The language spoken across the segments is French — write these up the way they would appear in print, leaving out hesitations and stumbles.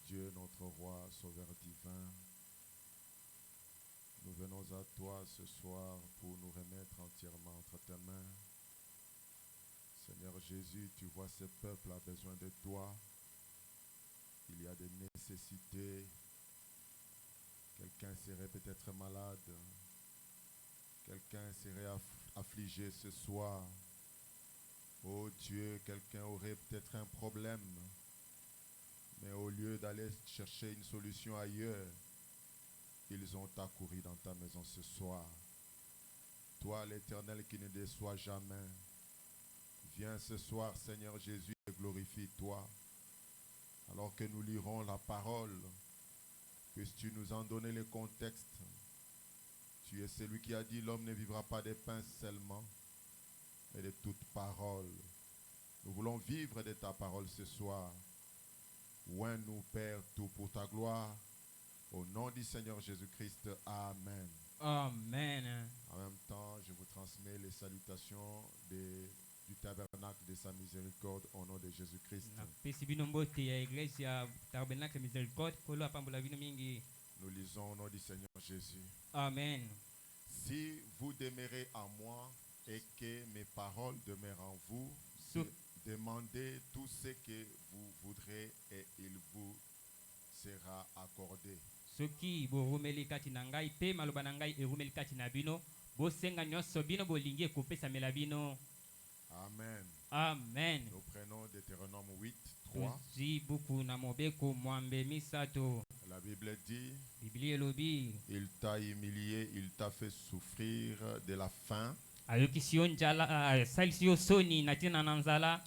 Dieu notre roi, sauveur divin, nous venons à toi ce soir pour nous remettre entièrement entre tes mains. Seigneur Jésus, tu vois ce peuple a besoin de toi. Il y a des nécessités. Quelqu'un serait peut-être malade. Quelqu'un serait affligé ce soir. Oh Dieu, quelqu'un aurait peut-être un problème. Mais au lieu d'aller chercher une solution ailleurs, ils ont accouru dans ta maison ce soir. Toi, l'Éternel qui ne déçoit jamais, viens ce soir, Seigneur Jésus, et glorifie-toi. Alors que nous lirons la parole, puisses-tu nous en donner le contexte. Tu es celui qui a dit l'homme ne vivra pas de pain seulement, mais de toute parole. Nous voulons vivre de ta parole ce soir. Oins-nous, Père, tout pour ta gloire. Au nom du Seigneur Jésus-Christ, Amen. Amen. En même temps, je vous transmets les salutations du tabernacle de sa miséricorde au nom de Jésus-Christ. Nous lisons au nom du Seigneur Jésus. Amen. Si vous demeurez en moi et que mes paroles demeurent en vous, demandez tout ce que vous voudrez et il vous sera accordé. Soki borumeli kati na ngai pe maloba na ngai erumeli kati na bino bosenga nyonso bino bolingi ekopesamela bino. Amen. Amen. Nous prenons Deutéronome 8, 3. Buku na mobeko mwambe misato. La Bible dit, Biblia elobi, il t'a humilié, il t'a fait souffrir de la faim ayokisi yo njala asalisi yo soni na ntina na nzala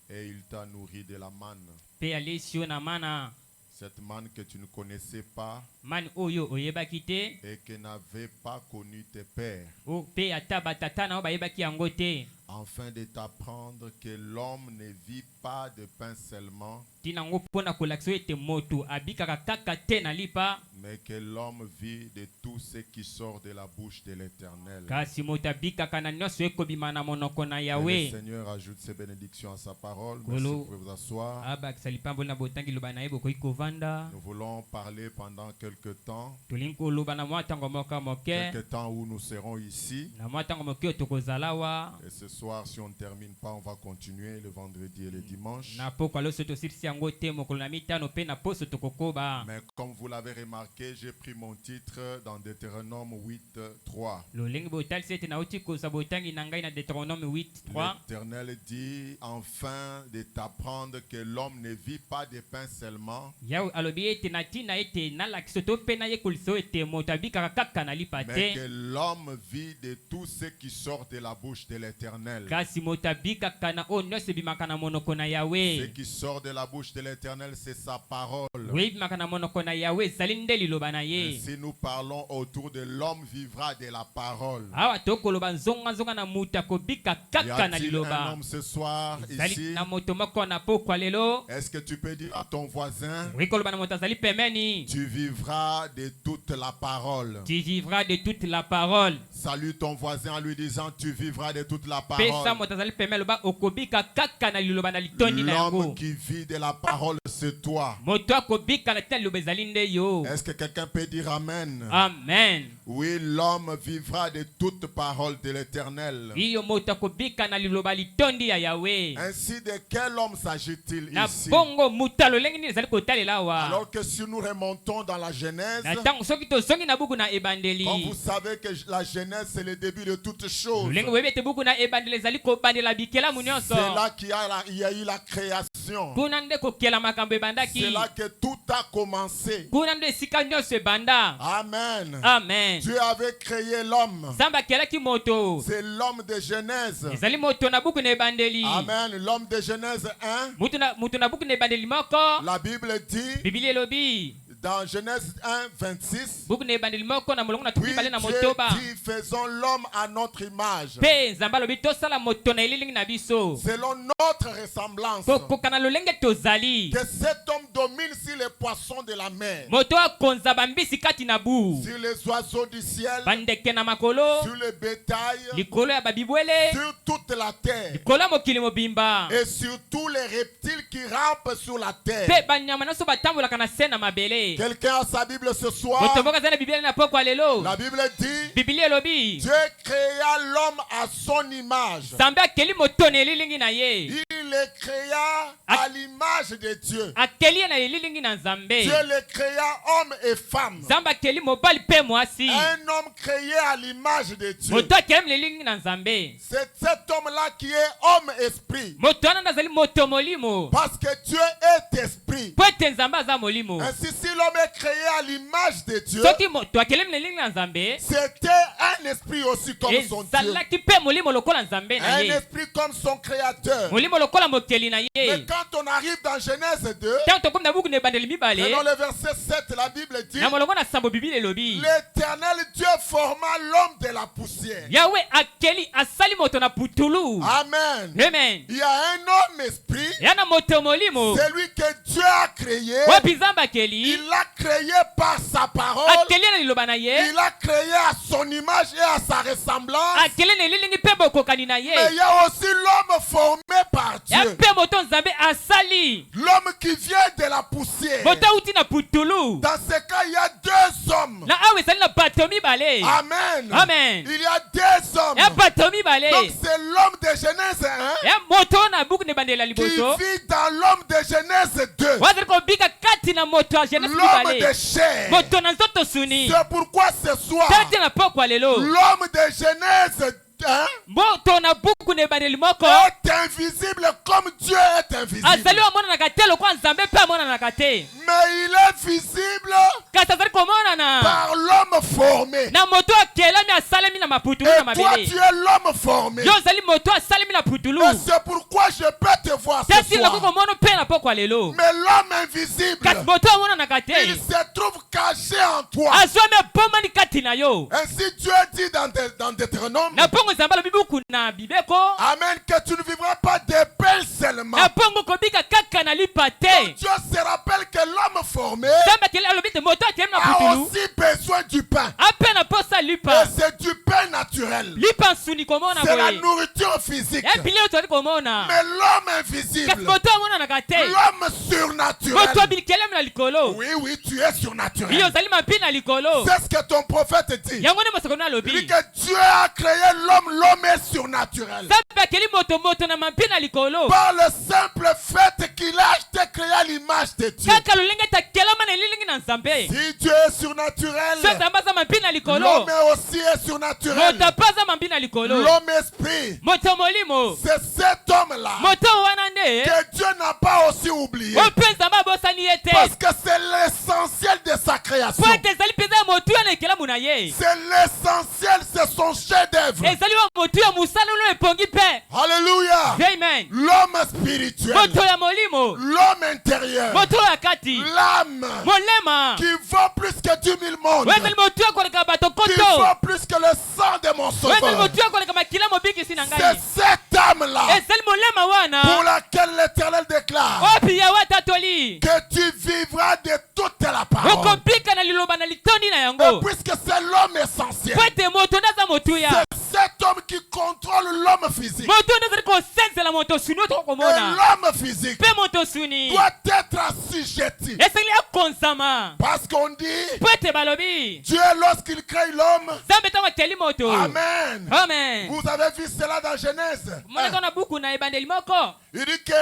et il t'a nourri de la manne. pe alesi yo na mana. Cette manne que tu ne connaissais pas Mani oyo oyebaki te et que n'avaient pas connu tes pères, pe ata batata na yo bayebaki yango te, afin de t'apprendre que l'homme ne vit pas de pain seulement, ntina yango mpona kolakisa yo ete moto abikaka kaka te na lipa, mais que l'homme vit de tout ce qui sort de la bouche de l'Éternel. kasi moto abikaka na nyonso ekobima na monoko na Que le Yawe. Seigneur ajoute ses bénédictions à sa parole. Merci, vous pouvez vous asseoir. Abakisa lipamboli na botangi loba na ye bokoki kovanda. Nous voulons parler pendant quelque temps, Tolingi koloba na mwa ntango moko moke, quelque temps où nous serons ici. na mwa ntango moke oyo tokozala awa. Et ce soir, si on ne termine pas, on va continuer le vendredi et le dimanche. Na pokwa loso tosilisi yango te mokolo na mitano pe na poso tokokoba. Mais comme vous l'avez remarqué, j'ai pris mon titre dans Deutéronome 8, 3. Lolingi botalisi ete nauti kosa botangi na ngai na Deutéronome 8:3. L'Éternel dit, enfin de t'apprendre que l'homme ne vit pas de pain seulement, Yawe alobi ete na ntina ete nalakisa to pe na yekolisa yo ete moto abikaka kaka na lipa mais te, que l'homme vit de tout ce qui sort de la bouche de l'Éternel. kasi moto abikaka na oyo nyonso ebimaka na monoko na Yawe. Ce qui sort de la bouche de l'Éternel, c'est sa parole. Oyo ebimaka na monoko na Yawe ezali nde liloba na ye. Si nous parlons autour de l'homme vivra de la parole. Awa tokoloba nzonga na moto akobika Y kaka na a-t-il un liloba. homme ce soir Ezali ici? na moto moko na pokwa lelo. Est-ce que tu peux dire à ton voisin, Rikoloba na moto azali pemeni. tu vivras de toute la parole? Tu vivras de toute la parole. Salue ton voisin en lui disant, tu vivras de toute la Pesa parole. moto azali pemeni loba okobika kaka na liloba na litondi na L'homme yango. qui vit de la parole, c'est toi. Moto akobika na tina liloba ezali nde yo. Est-ce que quelqu'un peut dire Amen? Amen. Oui, l'homme vivra de toute parole de l'Éternel. Iyo moto akobika na liloba litondi ya Yawe. Ainsi, de quel homme s'agit-il Na ici? bongo mutalo lengi nini ezali kotalela awa. Alors que si nous remontons dans la Genèse, Na tango soki tozongi na buku na ebandeli. comme vous savez que la Genèse c'est le début de toutes choses. Lengi webi ete buku na ebandeli ezali kobandela bikela mu nyonso. C'est là qu'il y a eu la création. Kuna nde kokela makambo ebandaki. C'est là que tout a commencé. Kuna nde esika nyonso ebanda. Amen. Amen. Dieu avait créé l'homme. Nzambe akelaki moto. C'est l'homme de Genèse. Ezali moto na buku na ebandeli. Amen. L'homme de Genèse 1. Mutu na buku na ebandeli moko. La Bible dit, Biblia elobi dans Genèse 1, 26, buku na ebandeli moko na molongo na puis tukuli bale na Dieu motoba dit, faisons l'homme à notre image, pe nzambe alobi tosala moto na elilingi na biso selon notre ressemblance, tokoka na lolenge tozali que cet homme domine sur les poissons de la mer, moto akonza bambisi kati na bu sur les oiseaux du ciel, bandeke na makolo sur le bétail, likolo ya babibwele sur toute la terre, likolo ya mokili mobimba et sur tous les reptiles qui rampent sur la terre. pe banyama nyonso batambolaka na se na mabele. Quelqu'un a sa Bible ce soir? moto moko aza na biblia na poko lelo La Bible dit, biblia elobi Dieu créa l'homme à son image. nzambe akeli moto na elilingi na ye Il le créa à l'image de Dieu. akeli ye na elilingi na nzambe Dieu le créa homme et femme. nzambe akeli mobali mpe mwasi Un homme créé à l'image de Dieu. moto akeli elilingi na nzambe C'est cet homme-là qui est homme esprit. moto wana nazali moto molimo Parce que Dieu est esprit. po ete nzambe aza molimo. Ainsi, si l'homme est créé à l'image de Dieu, soki moto akelemi na elilingi na nzambe c'était un esprit aussi comme son Dieu. ezalaki mpe molimo lokola nzambe na Un ye esprit comme son créateur. molimo lokola mokeli na ye. Mais quand on arrive dans Genèse 2, ntango tokomi na buku na ebandeli mibale et dans le verset 7, la Bible dit, na molongo na sambo bibili elobi l'Éternel Dieu forma l'homme de la poussière. yawe akeli asali moto na putulu. Amen. Amen. Il y a un homme esprit, ya na moto molimo celui que Dieu a créé. wapi nzambe akeli Il l'a créé par sa parole. akeli na liloba na ye Il l'a créé à son image et à sa ressemblance. akeli na elilingi mpe bokokani na Mais ye il y a aussi l'homme formé par ya Dieu. mpe moto nzambe asali L'homme qui vient de la poussière. moto auti na putulu. Dans ce cas, il y a deux hommes. na awa ezali na bato mibale. Amen. Amen. Il y a deux hommes. ya bato mibale Donc c'est l'homme de Genèse 1 ya moto na buku na ebandeli ya qui liboso vit dans l'homme de Genèse 2. wazali kobika kati na moto ya genesi L'homme de mibale chair. moto na nzoto suni C'est pourquoi ce soir, tete na pokwa lelo l'homme de Genèse 1 moto na buku na ebandeli moko est invisible comme Dieu est invisible. azali omonanaka te lokola nzambe mpe amonanaka te Mais il est visible kasi azali komonana par l'homme formé. na moto akelami asalemi na maputulu Et na toi, mabele tu es l'homme formé. yo ozali moto asalemi na putulu Et c'est pourquoi je peux te voir ce teti nakoki soir. komona mpe na pokwa lelo Mais l'homme invisible, kasi moto amonanaka il te se trouve caché en toi. azwami ebomani kati na yo. Ainsi Dieu dit dans Deutéronome, na mpongo nzambe alobi buku na bibeko Amen, que tu ne vivras pas de pain seulement. na mpongo kobika kaka na lipa te. Dieu se rappelle que l'homme formé nzambe akeli alobi te moto akelemi na a putulu aussi besoin du pain. ape na posa Et lipa c'est du pain naturel. lipa nsuni komona C'est la boye nourriture physique. ya bilei tozali komona Mais l'homme kasi invisible, moto amonanaka te l'homme moto surnaturel. abilikelemi na likolo Oui, oui, tu es iyo surnaturel. ozali mapi na likolo C'est ce que ton prophète dit. yango nde mosakoni Il dit alobi que Dieu a créé l'homme, l'homme est surnaturel. nzambe akeli moto na mapi na likolo Par le simple fait qu'il a été créé à l'image de Dieu. kaka lolenge takelama na elilingi na nzambe Si Dieu est surnaturel, so nzambe aza mapi na likolo l'homme aussi est surnaturel. moto ape aza mapi na likolo L'homme esprit, moto molimo c'est cet homme-là moto wana nde que Dieu n'a pas aussi oublié. oyo mpe nzambe abosani ye te Parce que c'est l'essentiel de sa création. po ete ezali mpenza ya motu ya na ekelamu na ye C'est l'essentiel, c'est son chef-d'œuvre. ezali wa motu ya mosala oyo epongi mpe. Alléluia. Amen. L'homme spirituel, moto ya molimo l'homme intérieur, moto oyo ya kati l'âme molema qui vaut plus que 10 000 mondes, oyo ezali motu ya koleka bato qui koto vaut plus que le sang de mon oyo ezali sauveur. motu ya koleka makila mobikisi na C'est ngai cette âme-là ezali molema wana pour laquelle l'Éternel déclare oyo mpe yawe atatoli que tu vivras de toute la parole. okobika na liloba na litondi na Et yango puisque c'est l'homme essentiel, po ete moto nde aza motuya c'est cet homme qui contrôle l'homme physique. moto nde ezali kosenzela moto suni oyo Et tokomona l'homme physique mpe moto suni doit être assujetti. esengeli akonzama Parce qu'on dit, po ete balobi Dieu lorsqu'il crée l'homme, nzambe ntango akeli moto Amen. amen Vous avez vu cela dans Genèse. monaka na buku na ebandeli moko Il dit que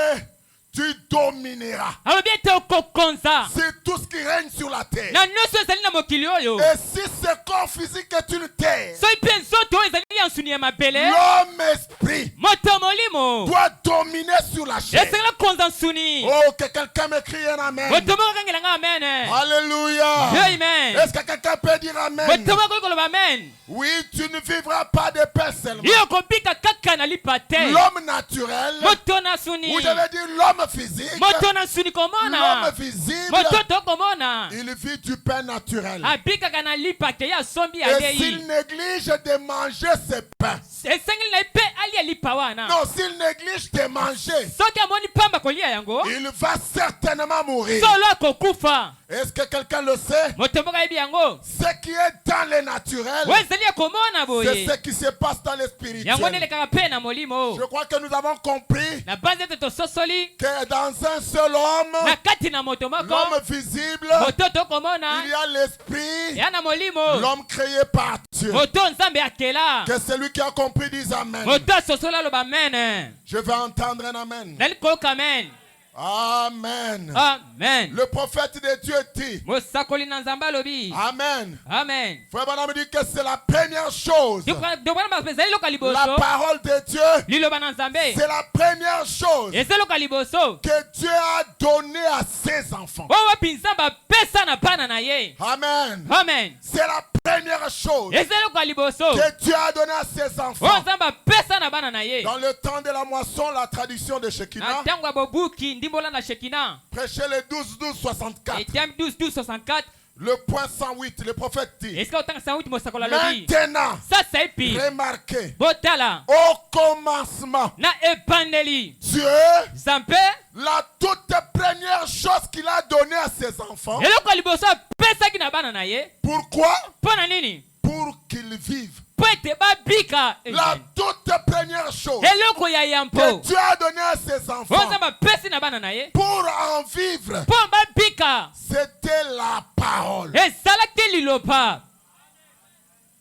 tu domineras. alobi ete okokonza C'est tout ce qui règne sur la terre. na nyonso ezali na mokili oyo Et si ce corps physique est une terre, soki mpe nzoto oyo ezali ya nsuni ya mabele l'homme esprit moto molimo doit dominer sur la chair. esengeli akonza nsuni Oh, que quelqu'un m'écrie un amen. moto moko akangelanga amen Alléluia. amen Est-ce que quelqu'un peut dire amen? moto moko koloba amen Oui, tu ne vivras pas de pain seulement. iyo kobika kaka na lipa te L'homme naturel, moto na suni ou je vais dire l'homme l'homme physique, moto na nsuni komona l'homme visible, moto tokomona il vit du pain naturel. abikaka na lipa te ya sombi Et alei s'il néglige de manger ses pains, esengeli na ye mpe alia lipa wana non, s'il néglige de manger, soki amoni pamba kolia yango il va certainement mourir. solo akokufa Est-ce que quelqu'un le sait? moto moko ayebi yango Ce qui est dans le naturel, oyo ezali ya komona c'est boye ce qui se passe dans le yango spirituel. nelekaka mpe na molimo Je crois que nous avons compris na base ete tososoli que dans un seul na homme, kati na moto moko l'homme visible, moto tokomona il y a l'esprit, ya na molimo l'homme créé par Dieu. moto nzambe akela Que celui qui a compris dise Amen. moto asosola aloba amen Je vais entendre un Amen. nali koyoka amen Amen. amen Le prophète de Dieu dit mosakoli na nzambe alobi Amen. amen Frère Branham dit que c'est la première chose. dokwana ezali loka La liboso parole de Dieu, liloba na nzambe c'est la première chose eza loka liboso que Dieu a donnée à ses enfants. oyo wapi nzambe apesa na bana na ye Amen. amen C'est la première chose eza loka liboso que Dieu a donnée à ses oyo enfants. nzambe apesa na bana na ye Dans le temps de la moisson, la traduction de na Shekinah, ntango ya bobuki ndimbola na shekina prêchez le 12-12-64. etiam 12-12-64 Le point 108, le prophète dit esika otangisa wuti mosakolo alobi maintenant, sasa epi remarquez, botala au commencement, na ebandeli Dieu, nzambe la toute première chose qu'il a donnée à ses enfants, eloko ya liboso apesaki na bana na ye pourquoi? mpo na nini Pour qu'ils vivent. mpo ete babika La toute première chose eloko ya yampo que Dieu a donnée à ses oyo enfants nzambe apesi na bana na ye pour en vivre, mpo babika c'était la parole. ezalaki liloba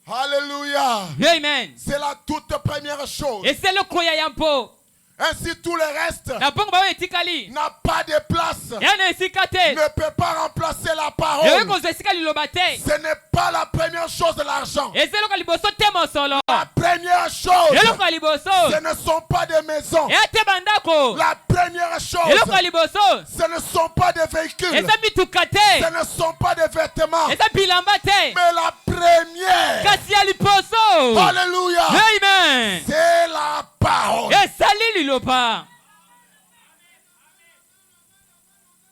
Alléluia. amen C'est la toute première chose. eza eloko ya yampo Ainsi, tout le reste na bongo baoyo etikali n'a pas de place, ya na esika te ne peut pas remplacer la eyoki parole. kozwa esika liloba te Ce n'est pas la première chose de l'argent. eza eloko ya liboso te mosolo La première chose, eloko ya liboso ce ne sont pas des maisons. eya te bandako La première chose, eloko ya liboso ce ne sont pas des véhicules. eza mituka te Ce ne sont pas des vêtements. eza bilamba te Mais la première, kasi ya liboso alléluia, amen c'est la parole. ezali liloba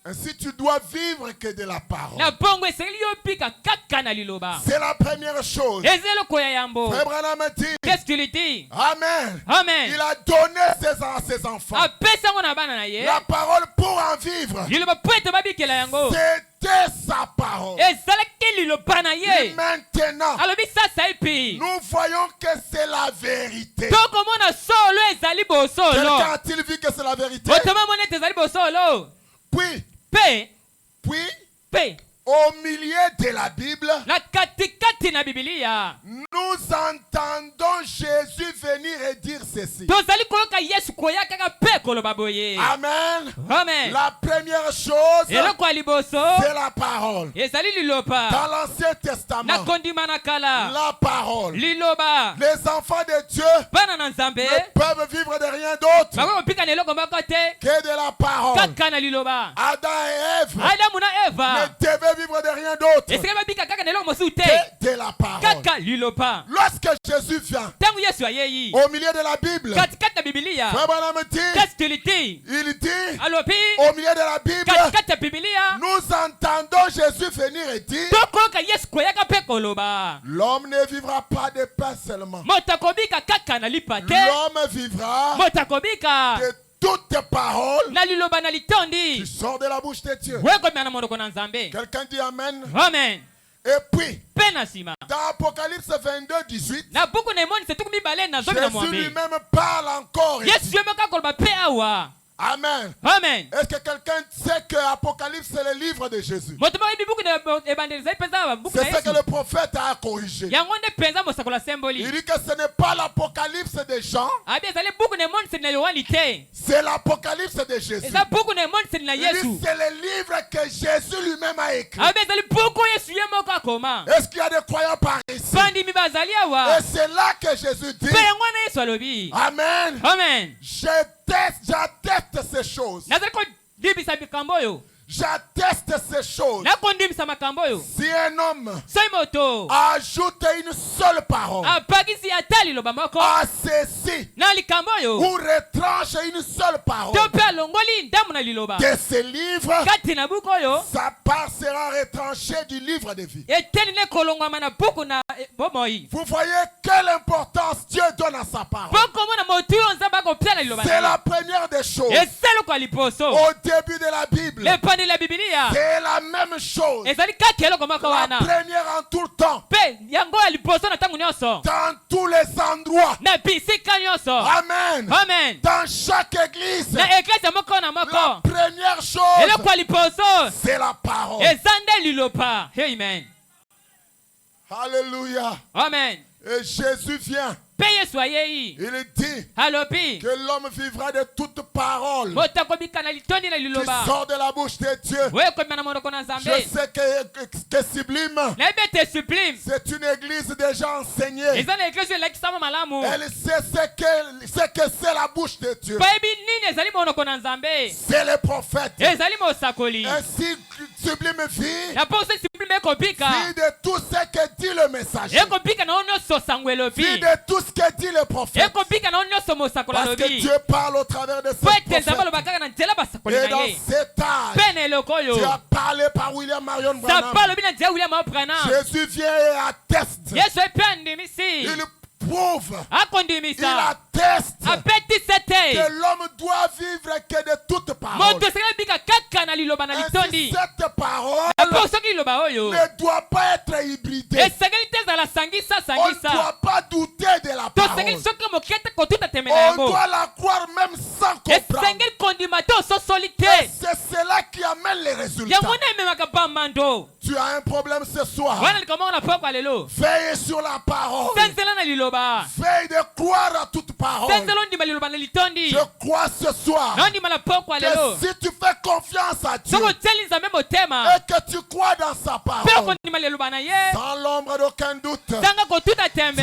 Ainsi, tu dois vivre que de la parole. na bongo esengeli yobika kaka na liloba C'est la première chose. eza eloko ya yambo Frère Branham dit, qu'est-ce qu'il dit Amen. amen Il a donné à ses enfants apesi yango na bana na ye la parole pour en vivre. liloba mpo ete babikela yango C'était sa parole. ezalaki liloba na Et ye maintenant, alobi sasa epi nous voyons que c'est la vérité. tokomona solo ezali bosolo Quelqu'un a-t-il vu que c'est la vérité? otoma mona ete ezali bosolo Puis, mpe au milieu de la Bible, na katikati na bibilia nous entendons Jésus venir et dire ceci. tozali koyoka yesu koya kaka mpe koloba boye Amen. amen La première chose, eloko ya liboso c'est la parole. ezali liloba Dans l'Ancien na Testament, kondima na kala la parole. liloba Les enfants de Dieu bana na nzambe ne peuvent vivre de rien d'autre bakoki kopika na eloko moko te que de la parole. kaka na liloba Adam et Ève adamu na ne eva devaient vivre de rien d'autre esika babika kaka na eloko mosusu te que de la parole. kaka liloba Lorsque Jésus vient ntango yesu ayei au milieu de la Bible, katikati na bibilia Frère Branham dit, qu'est-ce qu'il dit il dit, alobi au milieu de la Bible, katikati ya bibilia nous entendons Jésus venir et dire, tokoyoka yesu koyaka mpe koloba l'homme ne vivra pas de pain seulement. moto akobika kaka na lipa te L'homme vivra moto akobika de toutes paroles na liloba na qui litondi sortent de la bouche de Dieu. wekomia na monoko na nzambe Quelqu'un dit Amen. amen Et puis, mpe na nsima dans Apocalypse 22-18, na buku na emonisa tuku mibale na zomi na Jésus mwambe lui-même parle encore. Et yesu dit, ye moko akoloba mpe awa Amen. amen Est-ce que quelqu'un sait que Apocalypse c'est le livre de Jésus? moto moko yebi buku na ebandeli ezali mpenza buku na C'est ce que yesu le prophète a corrigé. yango nde mpenza mosakolo asemboli Il dit que ce n'est pas l'Apocalypse de Jean, abi ezali buku na emoniseli na yohani te c'est l'Apocalypse de Jésus. eza buku na emoniseli na Il yesu dit c'est le livre que Jésus lui-même a écrit. abi ezali buku yesu ye moko akoma Est-ce qu'il y a des croyants par ici? bandimi bazali awa Et c'est là que Jésus dit, mpe yango wana yesu alobi Amen. amen J'atteste ces choses. nazali kodibisa bikambo oyo J'atteste ces choses. nakondimisa makambo oyo Si un homme soki moto ajoute une seule parole apakisi ata liloba moko à ceci, na likambo oyo ou retranche une seule parole to mpe alongoli ndamu na liloba de ce livre, kati na buku oyo sa part sera retranchée du livre de vie. eteli ne kolongwama na buku na bomoi Vous voyez quelle importance Dieu donne à sa parole. mpo komona motu oyo nzambe akopia na liloba C'est na la première des choses. esaloko ya liboso Au début de la Bible, lepandi la bibilia c'est la même chose. ezali kati eloko moko La wana première en tout le temps, mpe yango ya liboso na ntango nyonso dans tous les endroits. na bisika nyonso Amen. amen Dans chaque église, na eklese moko na la moko première chose, eloko ya liboso c'est la parole. eza nde liloba amen Alléluia. amen Et Jésus vient. mpe yesu ayei Il dit alobi que l'homme vivra de toute parole moto akobika na litondi na qui liloba sort de la bouche de Dieu. oyo ekobima na monoko na Je nzambe sais que Sublime, nayebi ete sublime c'est une église déjà enseignée. eza na eklesi oyo elakisama malamu Elle sait ce que c'est la bouche de Dieu. bayebi nini ezali monoko na nzambe C'est les prophètes. ezali mosakoli Ainsi, Sublime vit, na mpo osi sublime ekobika vit de tout ce que dit le messager. ekobika na oyo nyonso sango Vit elobi de tout ce que dit le prophète. ekobika na oyo nyonso mosakoli Parce que alobi Dieu parle au travers de ses po ete nzambe prophètes. aloba kaka na nzela basakoli Et na dans ye cet âge, mpe na eloko oyo tu as parlé par William Marion sapa Branham. alobi na nzela william branham Jésus vient et atteste. yesu epe andimisi Il prouve, il akondimisa atteste apetisa te que l'homme doit vivre que de toute parole. moto esengeli bika kaka na liloba na Ainsi, litondi cette parole na mpo soki liloba oyo ne doit pas être hybridée. esengeli te ezala sangisa On ne sangisa doit pas douter de la parole. tosengeli soki moke te kotuta temela On yango doit la croire même sans comprendre. esengeli kondima te ososoli te Et c'est cela qui amène les résultats. yango nde ememaka bambando Tu as un problème ce soir. wana likamoko na poko lelo Veille sur la parole. senzela na liloba Veille de croire à toute parole. senzela ondima liloba na litondi Je crois ce soir na ondima na poko lelo que si tu fais confiance à Dieu soko otieli nzambe motema et que tu crois dans sa mpe parole, okondima liloba na ye sans l'ombre d'aucun doute, nzanga kotuta tu tembe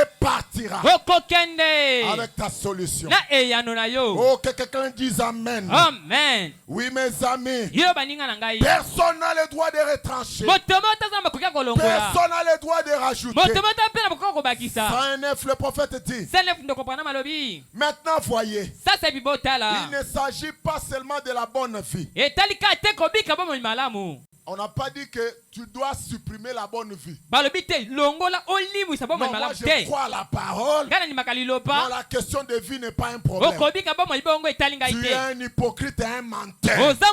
repartiras okokende avec ta solution. na eyano na yo Oh, que quelqu'un dise Amen. amen Oui, mes amis, yo baninga na ngai personne n'a le droit de retrancher. moto moto aza na makoki kolongola Personne n'a le droit de rajouter. moto moto mpe na makoki kobakisa 109, le prophète dit. selef ndoko pana malobi Maintenant, voyez, sasa ebi botala il ne s'agit pas seulement de la bonne vie. etali ka te kobika bomoi malamu On n'a pas dit que tu dois supprimer la bonne vie. balobi te longola olimwisa bomoi Non, moi malamu je te crois à la parole. ngai nandimaka Non, liloba la question de vie n'est pas un problème. okobika bomoi bongo etali ngai Tu es te un hypocrite et un menteur. oza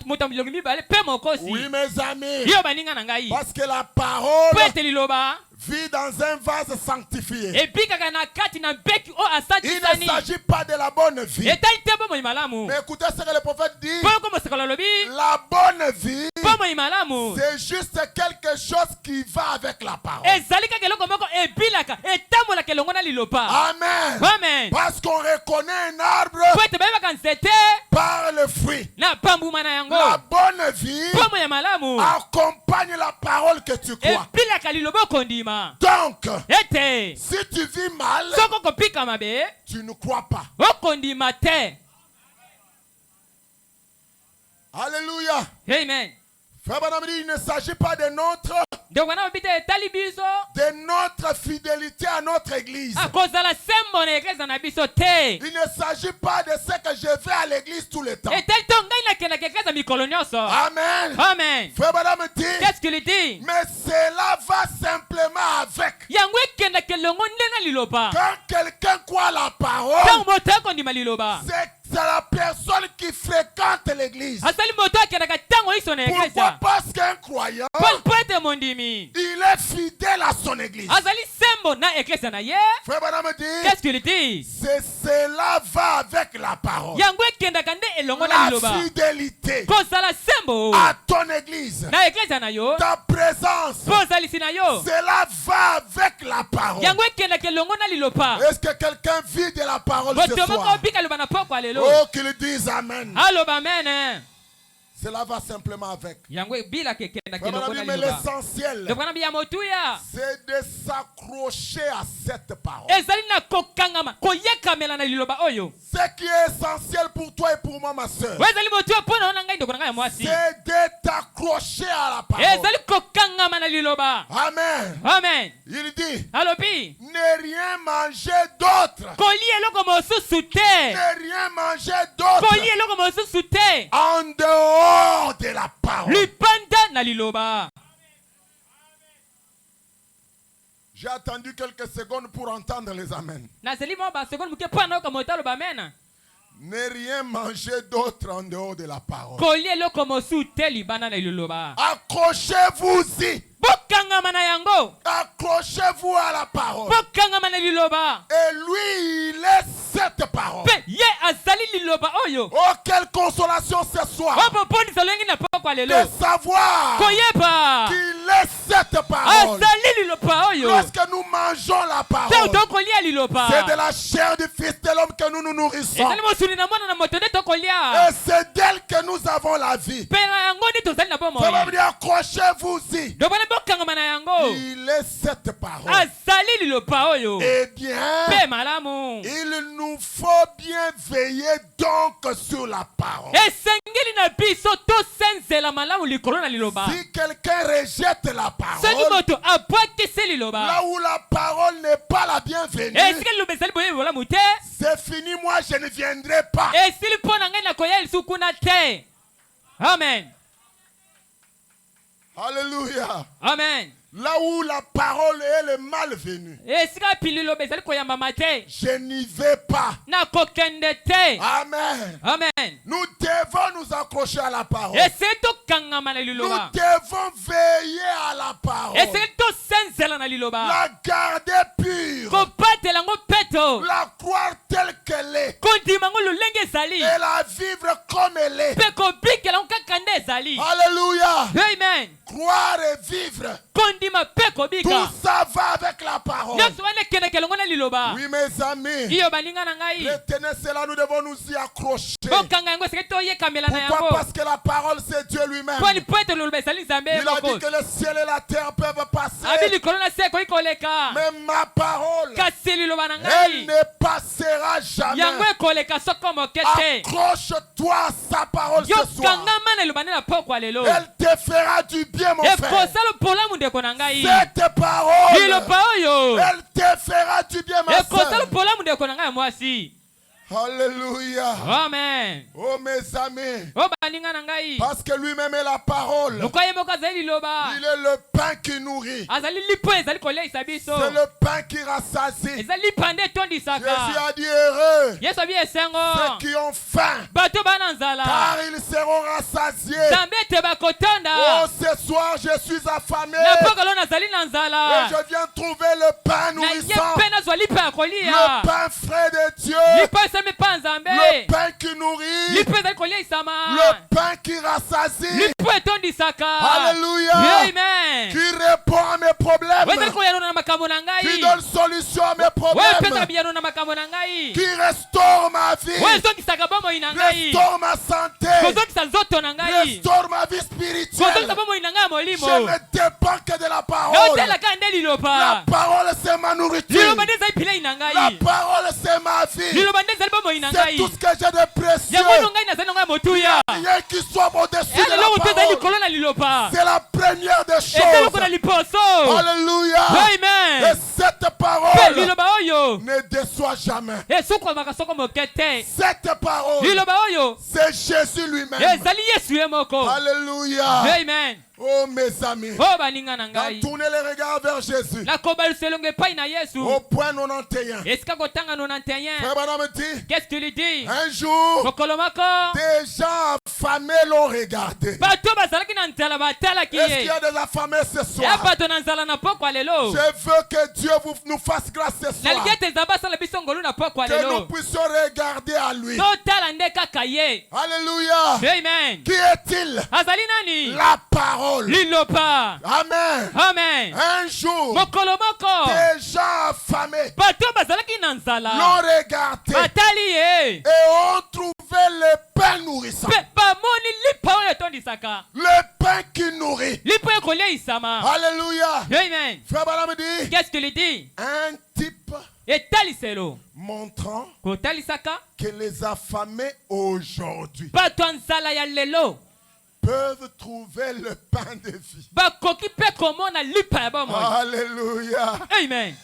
moto ya milongo mibale mpe mokosi Oui, mes amis. yo baninga na ngai Parce que la parole mpo ete liloba vit dans un vase sanctifié. ebikaka na kati na mbeki oyo Il ne asantisani s'agit pas de la bonne vie. etali te bomoi malamu Mais écoutez ce que le prophète dit. mpo yoko mosakolo alobi La bonne vie, bomoi malamu c'est juste quelque chose qui va avec la parole. ezali kaka eloko moko ebilaka etambolaka elongo na liloba Amen. amen Parce qu'on reconnaît un arbre po ete bayebaka nzete par le fruit. na pambuma na yango La bonne vie bomoi ya malamu accompagne la parole que tu crois. ebilaka liloba okondima Donc, ete si tu vis mal, soki okopika mabe tu ne crois pas. okondima te Alléluia. amen Frère Branham dit, il ne s'agit pas de ndeko wana babi te etali biso notre fidélité à notre église. akozala sembo na eklesa na biso te Il ne s'agit pas de ce que je fais à l'église tout le temps. etali to ngai nakendaka eklesa mikolo nyonso Amen. amen Frère Branham dit, qu'est-ce qu'il dit mais cela va simplement avec. yango ekendaka elongo nde na liloba Quand quelqu'un croit la parole, ntango moto akondima liloba c'est la personne qui fréquente l'église. asali moto akendaka ntango iso na Pourquoi? eklesa Parce qu'un croyant, po ete mondimi il est fidèle à son église. azali sembo na eklesa na ye Frère Branham dit, qu'est-ce qu'il dit cela va avec la parole. yango ekendaka nde elongo na La liloba fidélité kozala sembo à ton église, na eklesa na yo ta présence, po ozalisi na yo cela va avec la parole. yango ekendaka elongo na liloba Est-ce que quelqu'un vit de la parole ce moto moko soir? obika liloba na poko alelo Oh, qu'il dise Amen. aloba amen Cela va simplement avec. yango ebila kekenda Frère kelongo Branham na dit, mais liloba l'essentiel, dokana biya motuya c'est de s'accrocher à cette parole. ezali na kokangama koyekamela na liloba oyo Ce qui est essentiel pour toi et pour moi, ma soeur, oyo ezali motuya mpo na ona ngai ndeko na ngai ya mwasi c'est de t'accrocher à la parole. ezali kokangama na liloba Amen. amen Il dit, alobi ne rien manger d'autre. kolia eloko mosusu te Ne rien manger d'autre kolia eloko mosusu te en dehors de la parole. lipanda na liloba J'ai attendu quelques secondes pour entendre les amens. nazeli mwa basekonde moke mpo anayoka moto aloba amena Ne rien manger d'autre en dehors de la parole. kolia eloko mosusu te libanda na liloba Accrochez-vous-y. bokangama na yango Accrochez-vous à la parole. bokangama na liloba Et lui, il est cette parole. mpe ye azali liloba oyo Oh, quelle consolation ce soir opopondisa lolenge na pokwa de lelo savoir koyeba qu'il est cette parole. azali liloba oyo Lorsque nous mangeons la te parole, tokolia liloba c'est de la chair du Fils de l'homme que nous nous nourrissons. ezali mosuni na mwana na moto nde tokolia Et c'est d'elle que nous avons la vie. mpe na yango nde tozali na Ça bomoi veut dire accrochez-vous-y. dobana bokangama na yango Il est cette parole. azali liloba oyo Eh bien, mpe malamu il nous faut bien veiller donc sur la parole. esengeli na biso tosenzela malamu likolo na liloba Si quelqu'un rejette la soki parole, moto abwakisi liloba là où la parole n'est pas la bienvenue, esika liloba ezali boyebi bolamu te c'est fini, moi je ne viendrai pas. esili mpo na ngai na koya lisu kuna te amen Alléluia. amen Là où la parole est le malvenu, esika pi liloba ezali koyambama te je n'y vais pas. na kokende te Amen. amen Nous devons nous accrocher à la parole. esili tokangama na Nous liloba devons veiller à la parole. esili tosenzela na liloba La garder pure. kobatela yango peto La croire telle qu'elle est. kondima yango lolenge ezali Et la vivre comme elle est. mpe kobikela yango kaka nde ezali Alléluia. amen Croire et vivre. kondima mpe kobika Tout ça va avec la parole. nyonso wana ekendeke elongo na liloba Oui, mes amis. iyo baninga na ngai Retenez cela, nous devons nous y accrocher. bokanga yango esika toyekamela na Pourquoi? yango Parce que la parole, c'est Dieu lui-même. mpo lipo ete loloba ezali nzambe Il a dit moko que le ciel et la terre peuvent abi passer. likolo na se ekoki koleka Mais ma parole, kasi liloba na elle ngai ne passera jamais. yango ekoleka soko moke te Accroche-toi à sa parole ce soir. yokangama na liloba nde na pokwa lelo Elle te fera du bien, mon frère. ekosala bolamu ndeko na ngai Cette parole, liloba oyo elle te fera du bien, ma ekosala soeur. bolamu ndeko na ngai ya mwasi Alléluia. amen Oh, mes amis. o baninga na ngai Parce que lui-même est la parole. lokwa ye moko azali liloba Il est le pain qui nourrit. azali lipo ezali koleisa biso C'est le pain qui rassasie. ezali lipa nde Jésus etondisaka a dit heureux yesu abi esengo ceux qui ont faim, bato bana nzala car ils seront rassasiés. nzambe ete bakotonda Oh, ce soir, je suis affamé. na pokalo nazali na Et nzala je viens trouver le pain na ye nourrissant. mpe nazwa lipa ya kolia Le pain frais de Dieu. lipa esali mpe ya nzambe Le pain qui nourrit. lipa ezali koliaisama Le pain qui rassasie. lipo etondisaka Alléluia. amen Qui répond à mes problèmes. oyo ezali koyanola na makambo na Qui ngai donne solution à mes oyo epesaka problèmes. biyano na makambo na ngai Qui restaure ma vie. oyo ezongisaka bomoi na ngai Restaure ma santé. kozongisa nzoto na ngai Restaure ma vie kozongisa spirituelle. bomoi na ngai ya molimo Je ne dépends que de la parole. naotelaka nde La liloba parole, c'est ma nourriture. liloba nde ezali pilei na La ngai parole, c'est ma vie. liloba nde ezali bomoi na C'est ngai tout ce que j'ai de précieux. yango no ngai nazali nango ya motuya Rien qui soit au-dessus de eloko la mpe ezali parole. likolo na liloba C'est la première des eza eloko na choses. liposo Alléluia. Et amen cette mpe parole liloba oyo ne déçoit jamais. esukwamaka soko moke te Cette parole, liloba oyo c'est Jésus lui-même. ezali yesu ye moko Alléluia. amen Oh, mes amis. o baninga na ngai Tournez les regards vers Jésus. nakobalisa elongo epai na yesu Au point 91. esika kotanga 91 Frère Branham dit, qu'est-ce qu'il dit un jour, mokolo moko des gens affamés l'ont regardé. bato bazalaki na nzala batalaki Est-ce qu'il y ye a des affamés ce ya soir? bato na nzala na pokwa lelo Je veux que Dieu nous fasse grâce ce soir. nalingi ete nzambe asala biso ngolu na pokwa Que nous lelo puissions regarder à lui. totala nde kaka ye Alléluia. amen Qui est-il? azali nani La parole. parole. liloba. Amen. Amen. Un jour, Mokolo moko. des gens affamés Bato bazalaki na nzala. l'ont regardé Batali ye. et ont trouvé le pain nourrissant. Pe bamoni lipa oyo etondisaka. Le pain qui nourrit. Lipa ekolia isama. Alléluia. Amen. Frère Branham dit, Qu'est-ce qu'il dit? un type Etaliselo. montrant Kotalisaka. que les affamés aujourd'hui Bato ya nzala ya lelo. peuvent trouver le pain de vie. Bakoki pe komona lipa ya bomoi. Alléluia. Amen.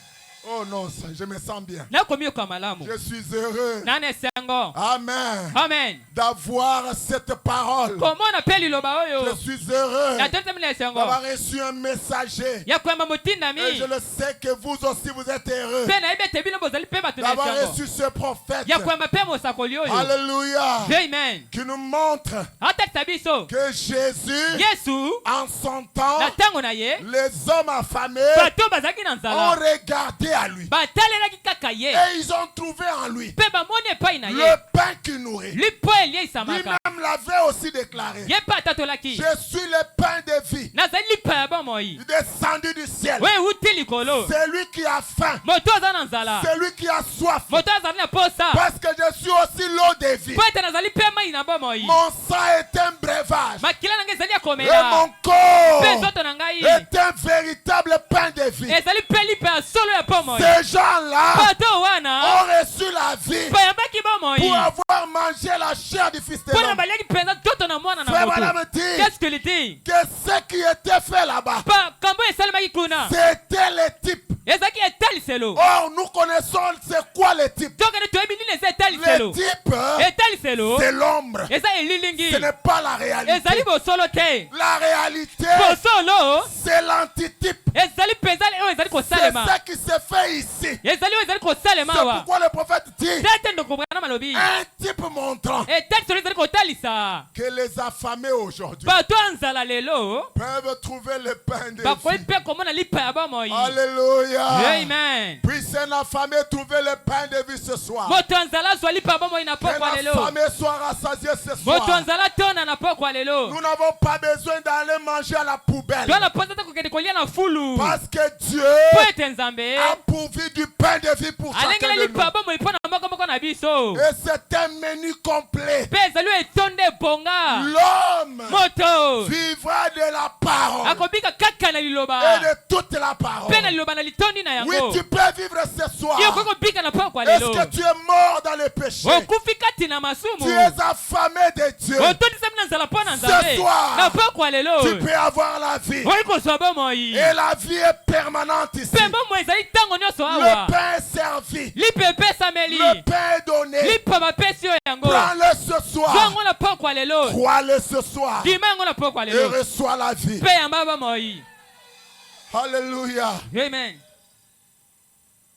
Oh non, je me sens bien. Nakomi yoka malamu. Je suis heureux. Nane sengo. Amen. Amen. D'avoir cette parole. Komona pe liloba Je oyo. suis heureux Na tetemile sengo. d'avoir reçu un messager. Ya kwamba mutinda Et mi. je le sais que vous aussi vous êtes heureux Pe na ibe tebino bozali pe bato na d'avoir sengo. reçu ce prophète. Ya kwamba pe mosakoli oyo. Alléluia. Amen. Qui nous montre Atakisa biso. que Jésus, Yesu en son temps, na tango na ye. les hommes affamés Bato bazalaki na ont nzala. regardé à lui. Batalelaki kaka ye. Et ils ont trouvé en lui Pe bamoni epai na ye. le pain qui nourrit. Lipo elie isamaka. Lui-même l'avait aussi déclaré. Ye pe atatolaki. Je suis le pain de vie, Nazali lipa ya bomoi. descendu du ciel. We uti likolo. Celui qui a faim, Moto aza na nzala. celui qui a soif, Moto azali na posa. parce que je suis aussi l'eau de vie. Po ete nazali pe mai na bomoi. Mon sang est un breuvage Makila na ngai ezali ya et komela. mon corps Pe nzoto na ngai est un véritable pain de vie. ezali pe lipa ya solo ya bomoi. Ces gens-là Bato wana ont reçu la vie bayambaki bomoi. pour avoir mangé la chair du Fils de Po na l'homme. baliaki mpenza nzoto na mwana na Frère moto. Branham dit Qu'est-ce qu'il dit? que ce qui était fait là-bas, Kambo esalemaki kuna. c'était le type. Ezalaki etaliselo. Or, nous connaissons c'est quoi le type. Tokende toyebi nini eza Le etaliselo. type, Etaliselo c'est l'ombre. eza elilingi. Ce n'est pas la réalité. Ezali bosolo te. La réalité, Bosolo c'est l'antitype. ezali mpenza oyo ezali C'est kosalema. ce qui se fait ici. Ezali oyo ezali kosalema C'est awa. pourquoi le prophète dit Tete ndokobwana malobi. un type montrant Etaliselo ezali kotalisa. que les affamés aujourd'hui Bato ya nzala lelo peuvent trouver le pain de bakoki vie. mpe komona lipa ya bomoi. Alléluia. Amen. Puisse un affamé trouver le pain de vie ce soir. Moto ya nzala azwa lipa ya bomoi na Un pokwa lelo. affamé soit rassasié ce Moto ya soir. nzala tona na pokwa lelo. Nous n'avons pas besoin d'aller manger à la poubelle. Twana mposa te kokende kolia na fulu. Parce que Dieu Po ete nzambe a pourvu du pain de vie pour chacun alengela de nous. lipa ya bomoi mpo na moko na biso. Et c'est un menu complet. Mpe ezali oyo etonde ebonga. L'homme Moto vivra de la parole akobika kaka na et liloba. de toute la parole. Mpe na liloba na litondi na Oui, yango. tu peux vivre ce soir. Yo okoki kobika na pokwa Est-ce lelo. que tu es mort dans le péché? Okufi kati na Tu masumu. es affamé de Dieu. otondisami na nzala mpo na nzambe. soir, Na pokwa lelo. Tu peux avoir la vie. oyi kozwa bomoi. Et la vie est permanente ici. Mpe bomoi ezali ntango nyonso Le awa. pain est servi. Lipa epesameli. Le pain est donné. Lipa bapesi yo yango. Prends-le ce soir. Zongo na pokwa lelo. Crois-le ce soir. Dima yango na pokwa Et lelo. reçois la vie. Mpe yamba bomoi. Alléluia. Amen.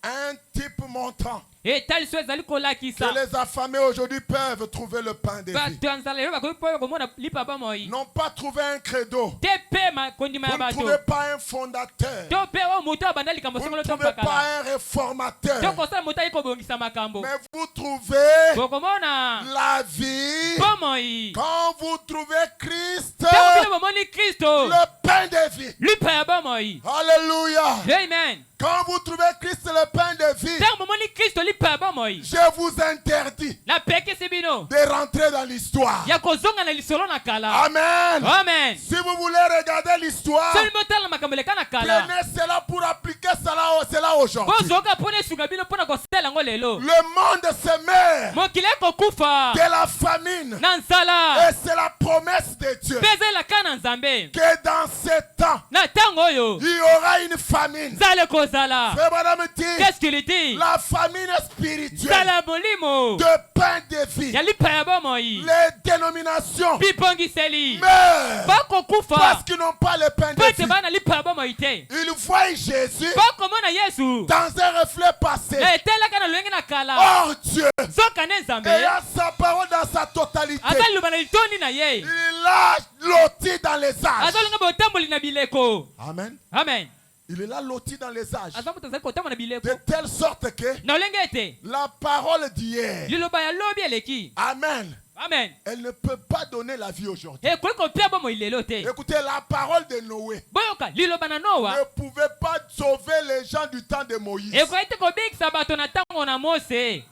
Un type montrant etaliso ezali kolakisa. que les affamés aujourd'hui peuvent trouver le pain de vie. bato ya nzala lelo bakoki mpo komona lipa bomoi. N'ont pas trouvé un credo. te mpe makondima ya Vous ne bato. trouvez pas un fondateur. to mpe oyo moto abanda likambo Vous ne songolo to trouvez mpakala. pas un réformateur. to kosala moto ayi kobongisa makambo. Mais vous trouvez bokomona la vie bomoi. quand vous trouvez Christ, te kokili bomoni kristo. le pain de vie. lipa ya bomoi. Alléluia. Amen. Quand vous trouvez Christ, le pain de vie, ntango bomoni kristo lipa ya bomoi. je vous interdis napekisi bino de rentrer dans l'histoire. ya kozonga na lisolo na kala. Amen. Amen. Si vous voulez regarder l'histoire, soki botala makambo eleka na kala. prenez cela pour appliquer cela aujourd'hui. bozoka mpona esunga bino mpona kosala yango lelo. Le monde se meurt mokili ekokufa de la famine. na nzala. Et c'est la promesse de Dieu mpe eza elaka na nzambe. que dans ce temps, na ntango oyo il y aura une famine. nzala ekozala. Frère Madame dit, Qu'est-ce qu'il dit? la famine spirituelle nzala molimo de pain de vie. ya lipa ya bomoi. Les dénominations bibongiseli meurent bakokufa parce qu'ils n'ont pas le pain mpo de ete vie. bana lipa ya bomoi te. Ils voient Jésus bakomona yesu dans un reflet passé. na etelaka na lolenge na kala. Or Dieu, soka ne nzambe ayant sa parole dans sa totalité, aza liloba na litondi na ye. il a loti dans les âges. azolinga botamboli na bileko. Amen. Amen. Il est là loti dans les âges. aza moto azali kotama na bileko De telle sorte que na olenge ete la parole d'hier, liloba ya lobi eleki. amen, Amen. elle ne peut pas donner la vie aujourd'hui. ekoki kopia bomoi lelo te. Écoutez, la parole de Noé Boyoka liloba na Noa ne pouvait pas sauver les gens du temps de Moïse. ekoki te kobikisa bato na ntango na Mose.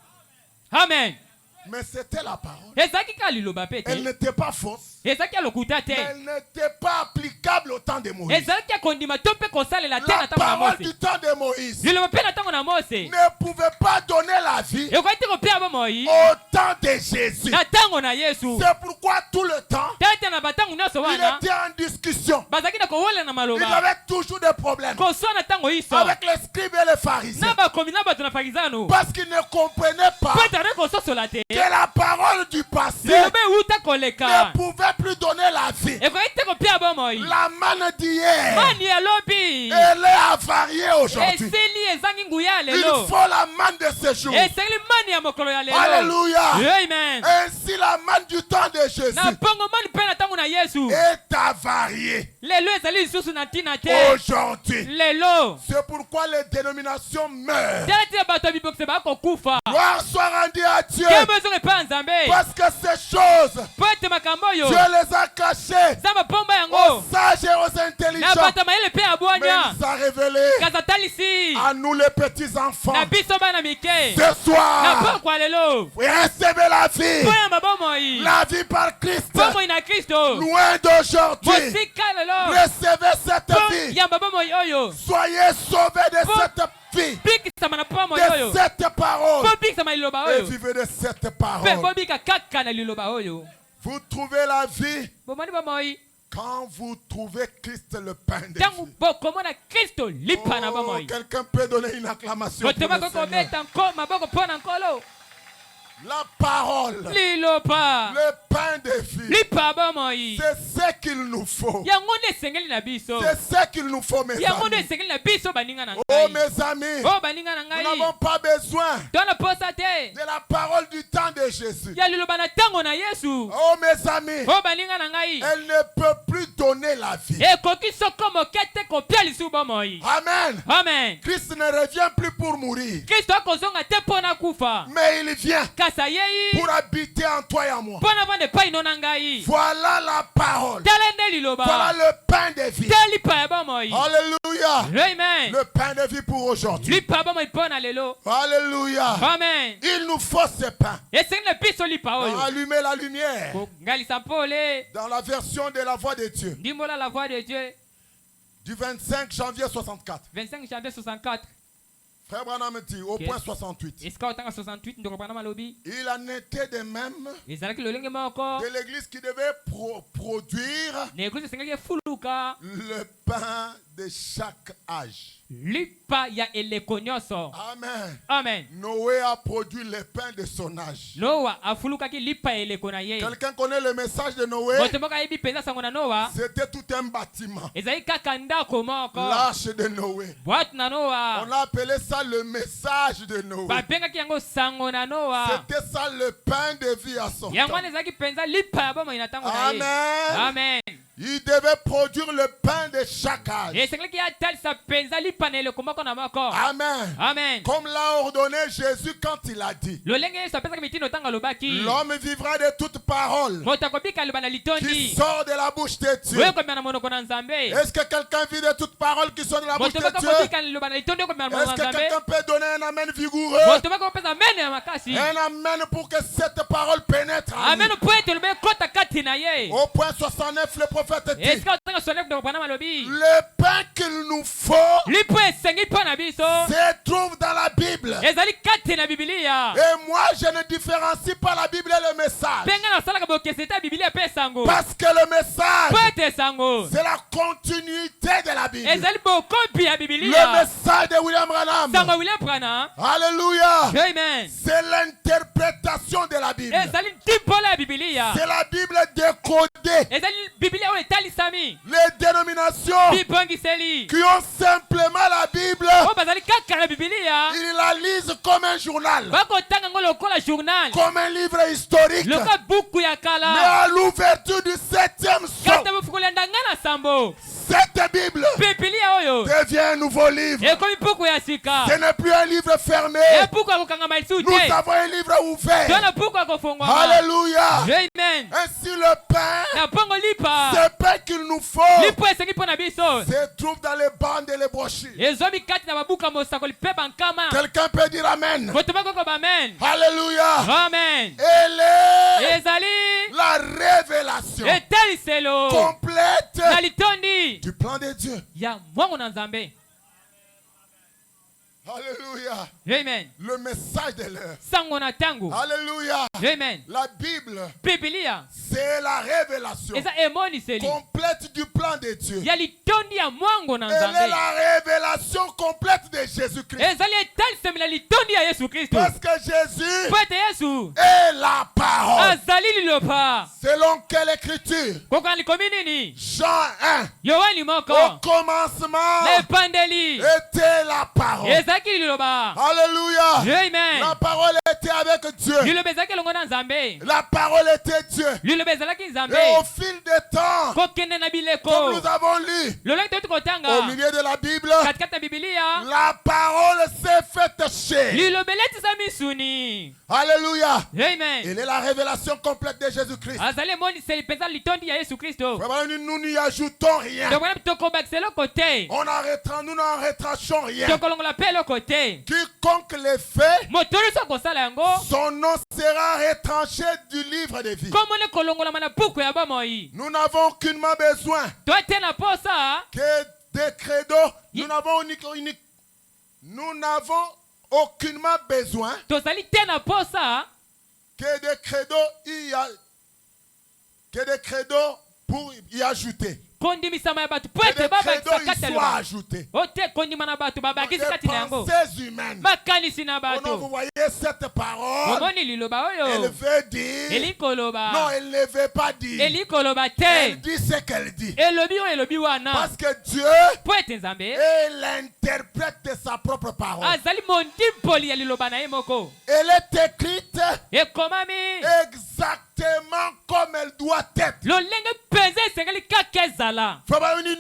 Amen. Mais c'était la parole. ezalaki kaka liloba pe Elle te. n'était pas fausse. ezalaki ya lokuta te. Mais elle n'était pas applicable au temps de Moïse. ezalaki ya kondima to mpe kosalela te na La ntango na parole Mose. du temps de Moïse liloba mpe na ntango na Mose ne pouvait pas donner la vie ekoki te kopia bomoi au temps de Jésus. na ntango na Yesu. C'est pourquoi tout le temps, tete na batango nyonso il wana était en discussion. bazalaki na kowolela na Il maloba avait toujours des problèmes koswa na ntango iso avec les scribes et les pharisiens. na bakomi na bato na farizano Parce qu'ils ne comprenaient pas mpo etali kososola te que la parole du passé liloba ewuta ne koleka pouvait plus donner la vie. ekoki te kopia bomoi La manne d'hier, mani ya lobi elle est avariée aujourd'hui. esili ezangi nguya ya Il lelo faut la manne de ce jour. esengeli mani ya mokolo ya lelo. Alléluia. Amen. Ainsi la manne du temps de Jésus na bongo mani mpe na ntango na Yesu est avariée lelo ezali lisusu na ntina te aujourd'hui. lelo C'est pourquoi les dénominations meurent. tala tina bato ya bibokisi bakokufa Gloire soit rendue à Dieu. kembo ezonga epai ya Nzambe Parce que ces choses, mpo ete makambo oyo Dieu les a cachées nzambe apomba aux yango sages et aux na intelligents. bato ya mayele mpe ya Mais bwanya il s'est révélé kasi atalisi à nous les petits enfants. na biso bana mike Ce na soir, pokwa lelo recevez la vie. mpo yamba bomoi La vie par Christ. bomoi na Kristo Loin d'aujourd'hui. mosika lelo Recevez cette mpo vie. yamba bomoi oyo Soyez sauvés de cette vie. bikisama na pomoi oyo De cette parole. mpo bikisama liloba Et oyo vivez de cette mpe parole. bobika kaka na liloba oyo Vous trouvez la vie bomoni bomoi quand vous trouvez Christ le pain de ntango vie. bokomona Kristo lipa na Oh, bomoi quelqu'un peut donner une acclamation pour kotema le Seigneur. kokobeta maboko mpo na nkolo La parole, liloba le pain de vie, lipa bomoi c'est ce qu'il nous faut. yango nde esengeli na biso C'est ce qu'il nous faut, mes yango nde amis. esengeli na biso baninga na Oh, ngai mes amis, o baninga na nous ngai n'avons pas besoin tona posa te de la parole du temps de Jésus. ya liloba na ntango na Yesu Oh, mes amis, o baninga na ngai elle ne peut plus donner la vie. ekoki soko moke te kopia lisu bomoi Amen. amen Christ ne revient plus pour mourir, Kristo akozonga te mpo na kufa mais il vient kasi ayei pour habiter en toi et en moi. mpo na vanda epai no na ngai Voilà la parole. tala nde liloba Voilà le pain de vie. tala lipa ya bomoi Alléluia. amen Le pain de vie pour aujourd'hui. lipa ya bomoi mpo na lelo Alléluia. amen Il nous faut ce pain. esengeli na biso lipa oyo Allumez la lumière. kongalisa mpole Dans la version de la voix de Dieu, ndimbola la voix de Dieu du 25 janvier 64. 25 janvier 64 Frère Branham dit au Ok. point 68. esika otanga 68 ndoko bana malobi Il en était de même ezalaki lolenge moko de l'église qui devait produire na eglise esengeli efuluka le pain de chaque âge. lipa ya eleko nyonso Amen. amen Noé a produit le pain de son âge. noa afulukaki lipa ya eleko na ye Quelqu'un connaît le message de Noé? moto moko ayebi mpenza sango na noa C'était tout un bâtiment. ezali kaka ndako moko L'arche de Noé. bwate na On noa a appelé ça le message de Noé. babengaki yango sango na noa C'était ça le pain de vie à son yango temps. wana ezalaki mpenza lipa ya bomoi na ntango na ye Amen. amen Il devait produire le pain de chaque âge. esengelaki atalisa mpenza lipa na eleko moko na moko Amen. amen Comme l'a ordonné Jésus quand il a dit, lolenge yesu apesaki mitindo ntango alobaki l'homme vivra de toute parole moto akobika aloba na qui litondi sort de la bouche de Dieu. oyo komema na monoko na nzambe Est-ce que quelqu'un vit de toute parole qui sort de la bouche moto de moko Dieu? akobika aloba na litondi oyo komema na monoko Est-ce na que nzambe quelqu'un peut donner un amen vigoureux? moto moko opesa mene ya makasi Un amen pour que cette parole pénètre en amen nous. po ete loba ekota kati na ye Au point 69, le prophète dit, esika otanga sonef ndoko bana malobi le pain qu'il nous faut lipo esengi mpo na biso se trouve dans la Bible. ezali kati na bibilia Et moi, je ne différencie pas la Bible et le message. mpe ngai nasalaka bokeseni ta bibilia mpe esango Parce que le message, po ete esango c'est la continuité de la Bible. ezali bokopi ya Le bibilia message de William Branham. sango william brana Alléluia. amen C'est l'interprétation de la Bible. ezali ndimbola ya bibilia C'est la Bible décodée. ezali bibilia oyo etalisami Les dénominations bibongiseli qui ont simplement la Bible, oyo bazali kaka na bibilia ils la lisent comme un journal, bakotanga yango lokola journal comme un livre historique. lokola buku ya Mais kala à l'ouverture du 7e kata son, bofukoli ya ndanga na sambo Cette Bible Biblia oyo devient un nouveau livre. ekomi buku ya sika. Ce n'est plus un livre fermé. Buku ya kokangama lisusu Nous te. avons un livre ouvert. Tona buku ya kofungwama. Alléluia. Amen. Ainsi le pain, Na bongo lipa. ce pain qu'il nous faut, Lipo esengi mpo na biso. se trouve dans les bandes et les brochures. Ezomi kati na babuka mosakoli mpe bankama. Quelqu'un peut dire Amen. Moto bakoko ba amen. Alléluia. Amen. Elle est Ezali la révélation eteliselo complète na litondi du plan de Dieu. ya mwangu na Nzambe. Alléluia. Amen. Le message de l'heure. Sango na tango. Alléluia. Amen. La Bible, Biblia c'est la révélation eza emoniseli complète du plan de Dieu. ya litondi ya mwangu na Elle est Nzambe. la révélation complète de Jésus-Christ. Ezali etalisemi na litondi ya Yesu Kristo. Parce que Jésus Po ete Yesu est la parole. azali liloba. Selon quelle écriture? Kokana likomi nini? Jean 1. Yohani moko Au commencement na epandeli était la parole. ezalaki liloba. Alléluia. Amen. La parole était avec Dieu. Liloba ezalaki elongo na Nzambe. La parole était Dieu. Liloba ezalaki Nzambe. Et au fil des temps, Kokende na bileko. comme nous avons lu Lolenge toyoti kotanga au milieu de la Bible, katikati na Biblia la parole s'est faite chair. liloba eletisa misuni. Alléluia. Amen. Elle est la révélation complète de Jésus-Christ. azali emoniseli mpenza litondi ya Yesu Kristo. Nous n'y ajoutons rien. tokona tokobakisa eloko te. Nous n'en retranchons rien. tokolongola mpe eloko te. Quiconque les fait, moto nyonso akosala yango son nom sera retranché du livre de vie. komona kolongolama na buku ya bomoi. Nous n'avons aucunement besoin toye te na posa que des credos. Nous n'avons aucunement besoin tozali te na posa que des credos pour y ajouter. kondimisama ya bato po Que ete des babakisa credos kati y ya soient liloba. ajoutés. o te kondima na bato babakisi Des kati na yango pensées humaines. makanisi na Oh non, vous bato. voyez cette parole. omoni liloba Elle oyo veut dire. eli koloba. Non, elle ne veut pas dire. eli koloba Elle te dit ce qu'elle dit. elobi oyo elobi wana Parce que Dieu po ete Nzambe est l'interprète de sa propre parole. azali mondimpoli ya liloba na ye moko. Elle est écrite ekomami exactement comme elle doit être. lolenge mpenza esengeli kaka ezala.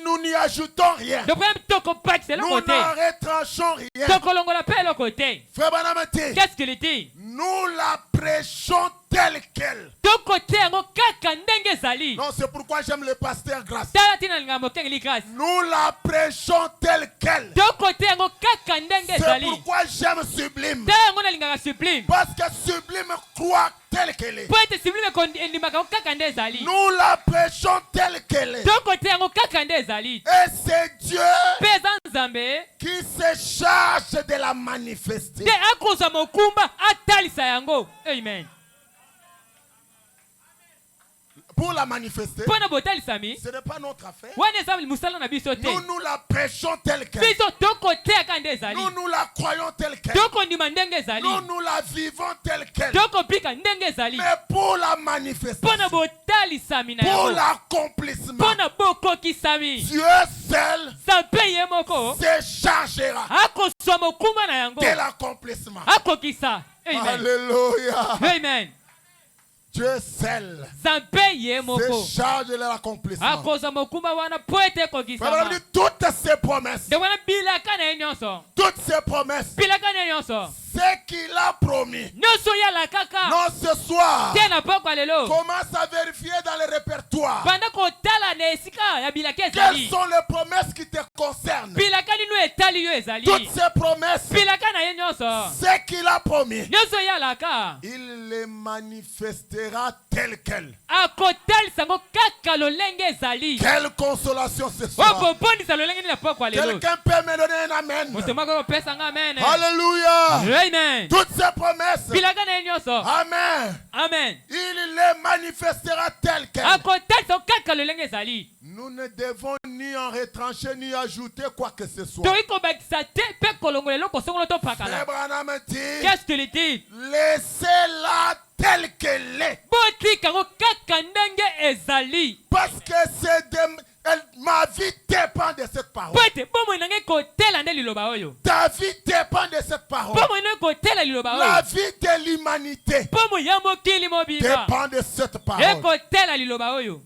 Nous n'y ajoutons rien. tokoya tokobakisa Nous eloko te. n'en retranchons rien. tokolongola mpe eloko te. Frère Banamati, Qu'est-ce qu'il dit? nous la prêchons telle qu'elle. tokote yango kaka ndenge ezali. Non, c'est pourquoi j'aime le pasteur Grâce. tala tina linga mokengeli grâce. Nous la prêchons telle qu'elle. tokote yango kaka ndenge C'est ezali. pourquoi j'aime Sublime. tala yango nalingaka sublime. Parce que Sublime croit telle qu'elle est. po ete sublime endimaka yango kaka nde ezali. Nous la prêchons telle qu'elle est. tokote yango kaka nde ezali. Et c'est Dieu mpe eza Nzambe qui se charge de la manifester. nde akozwa mokumba atalisa yango. Amen. Pour la manifester, mpo na botalisami ce n'est pas notre affaire. wana eza mosala na biso te. Nous la prêchons telle qu'elle. biso tokoteaka nde ezali. Nous la croyons telle qu'elle. tokondima ndenge ezali. Nous la vivons telle qu'elle. tokobika ndenge ezali. Mais pour la mpo na manifestation, botalisami na pour yango. l'accomplissement, mpo na bokokisami. Dieu seul Nzambe ye moko se chargera akozwa mokumba na yango de l'accomplissement. akokisa. Amen. Alléluia. Amen. Dieu seul Nzambe ye se moko charge de l'accomplissement. akozwa mokumba wana po ete Frère, ekokisama. toutes ces promesses, nde wana bilaka na ye nyonso. toutes ces promesses, bilaka na ye nyonso ce qu'il a promis. nyonso yala kaka Non, ce soir, te na pokwa lelo. commence à vérifier dans le répertoire. banda kotala na esika ya bilaka Quelles ezali. sont les promesses qui te concernent? bilaka nino etali yo ezali. Toutes ces promesses, bilaka na ye nyonso ce qu'il a promis, nyonso yalaka il les manifestera telles quelles. akotalisa yango kaka lolenge ezali. Quelle consolation ce soir. okobondisa lolenge nini na pokwa lelo. Quelqu'un peut me donner un amen. moto moko kopesanga amen. Alléluia. Amen. Toutes ces promesses, bilaka na ye nyonso. amen, amen. il les manifestera telles quelles. akotalisa yango kaka lolenge ezali. Nous ne devons ni en retrancher ni ajouter quoi que ce soit. toyi kobakisa te mpe kolongola eloko songolo to Frère pakala. Branham dit, Qu'est-ce qu'il dit? laissez-la telle qu'elle est. botika yango kaka ndenge ezali. Parce que ma vie dépend de cette parole. po ete bomoi na ngai kotela nde liloba oyo. Ta vie dépend de cette parole. bomoi na ngai kotela liloba La oyo. vie de l'humanité bomoi ya mokili mobimba dépend de cette parole. ekotela liloba oyo.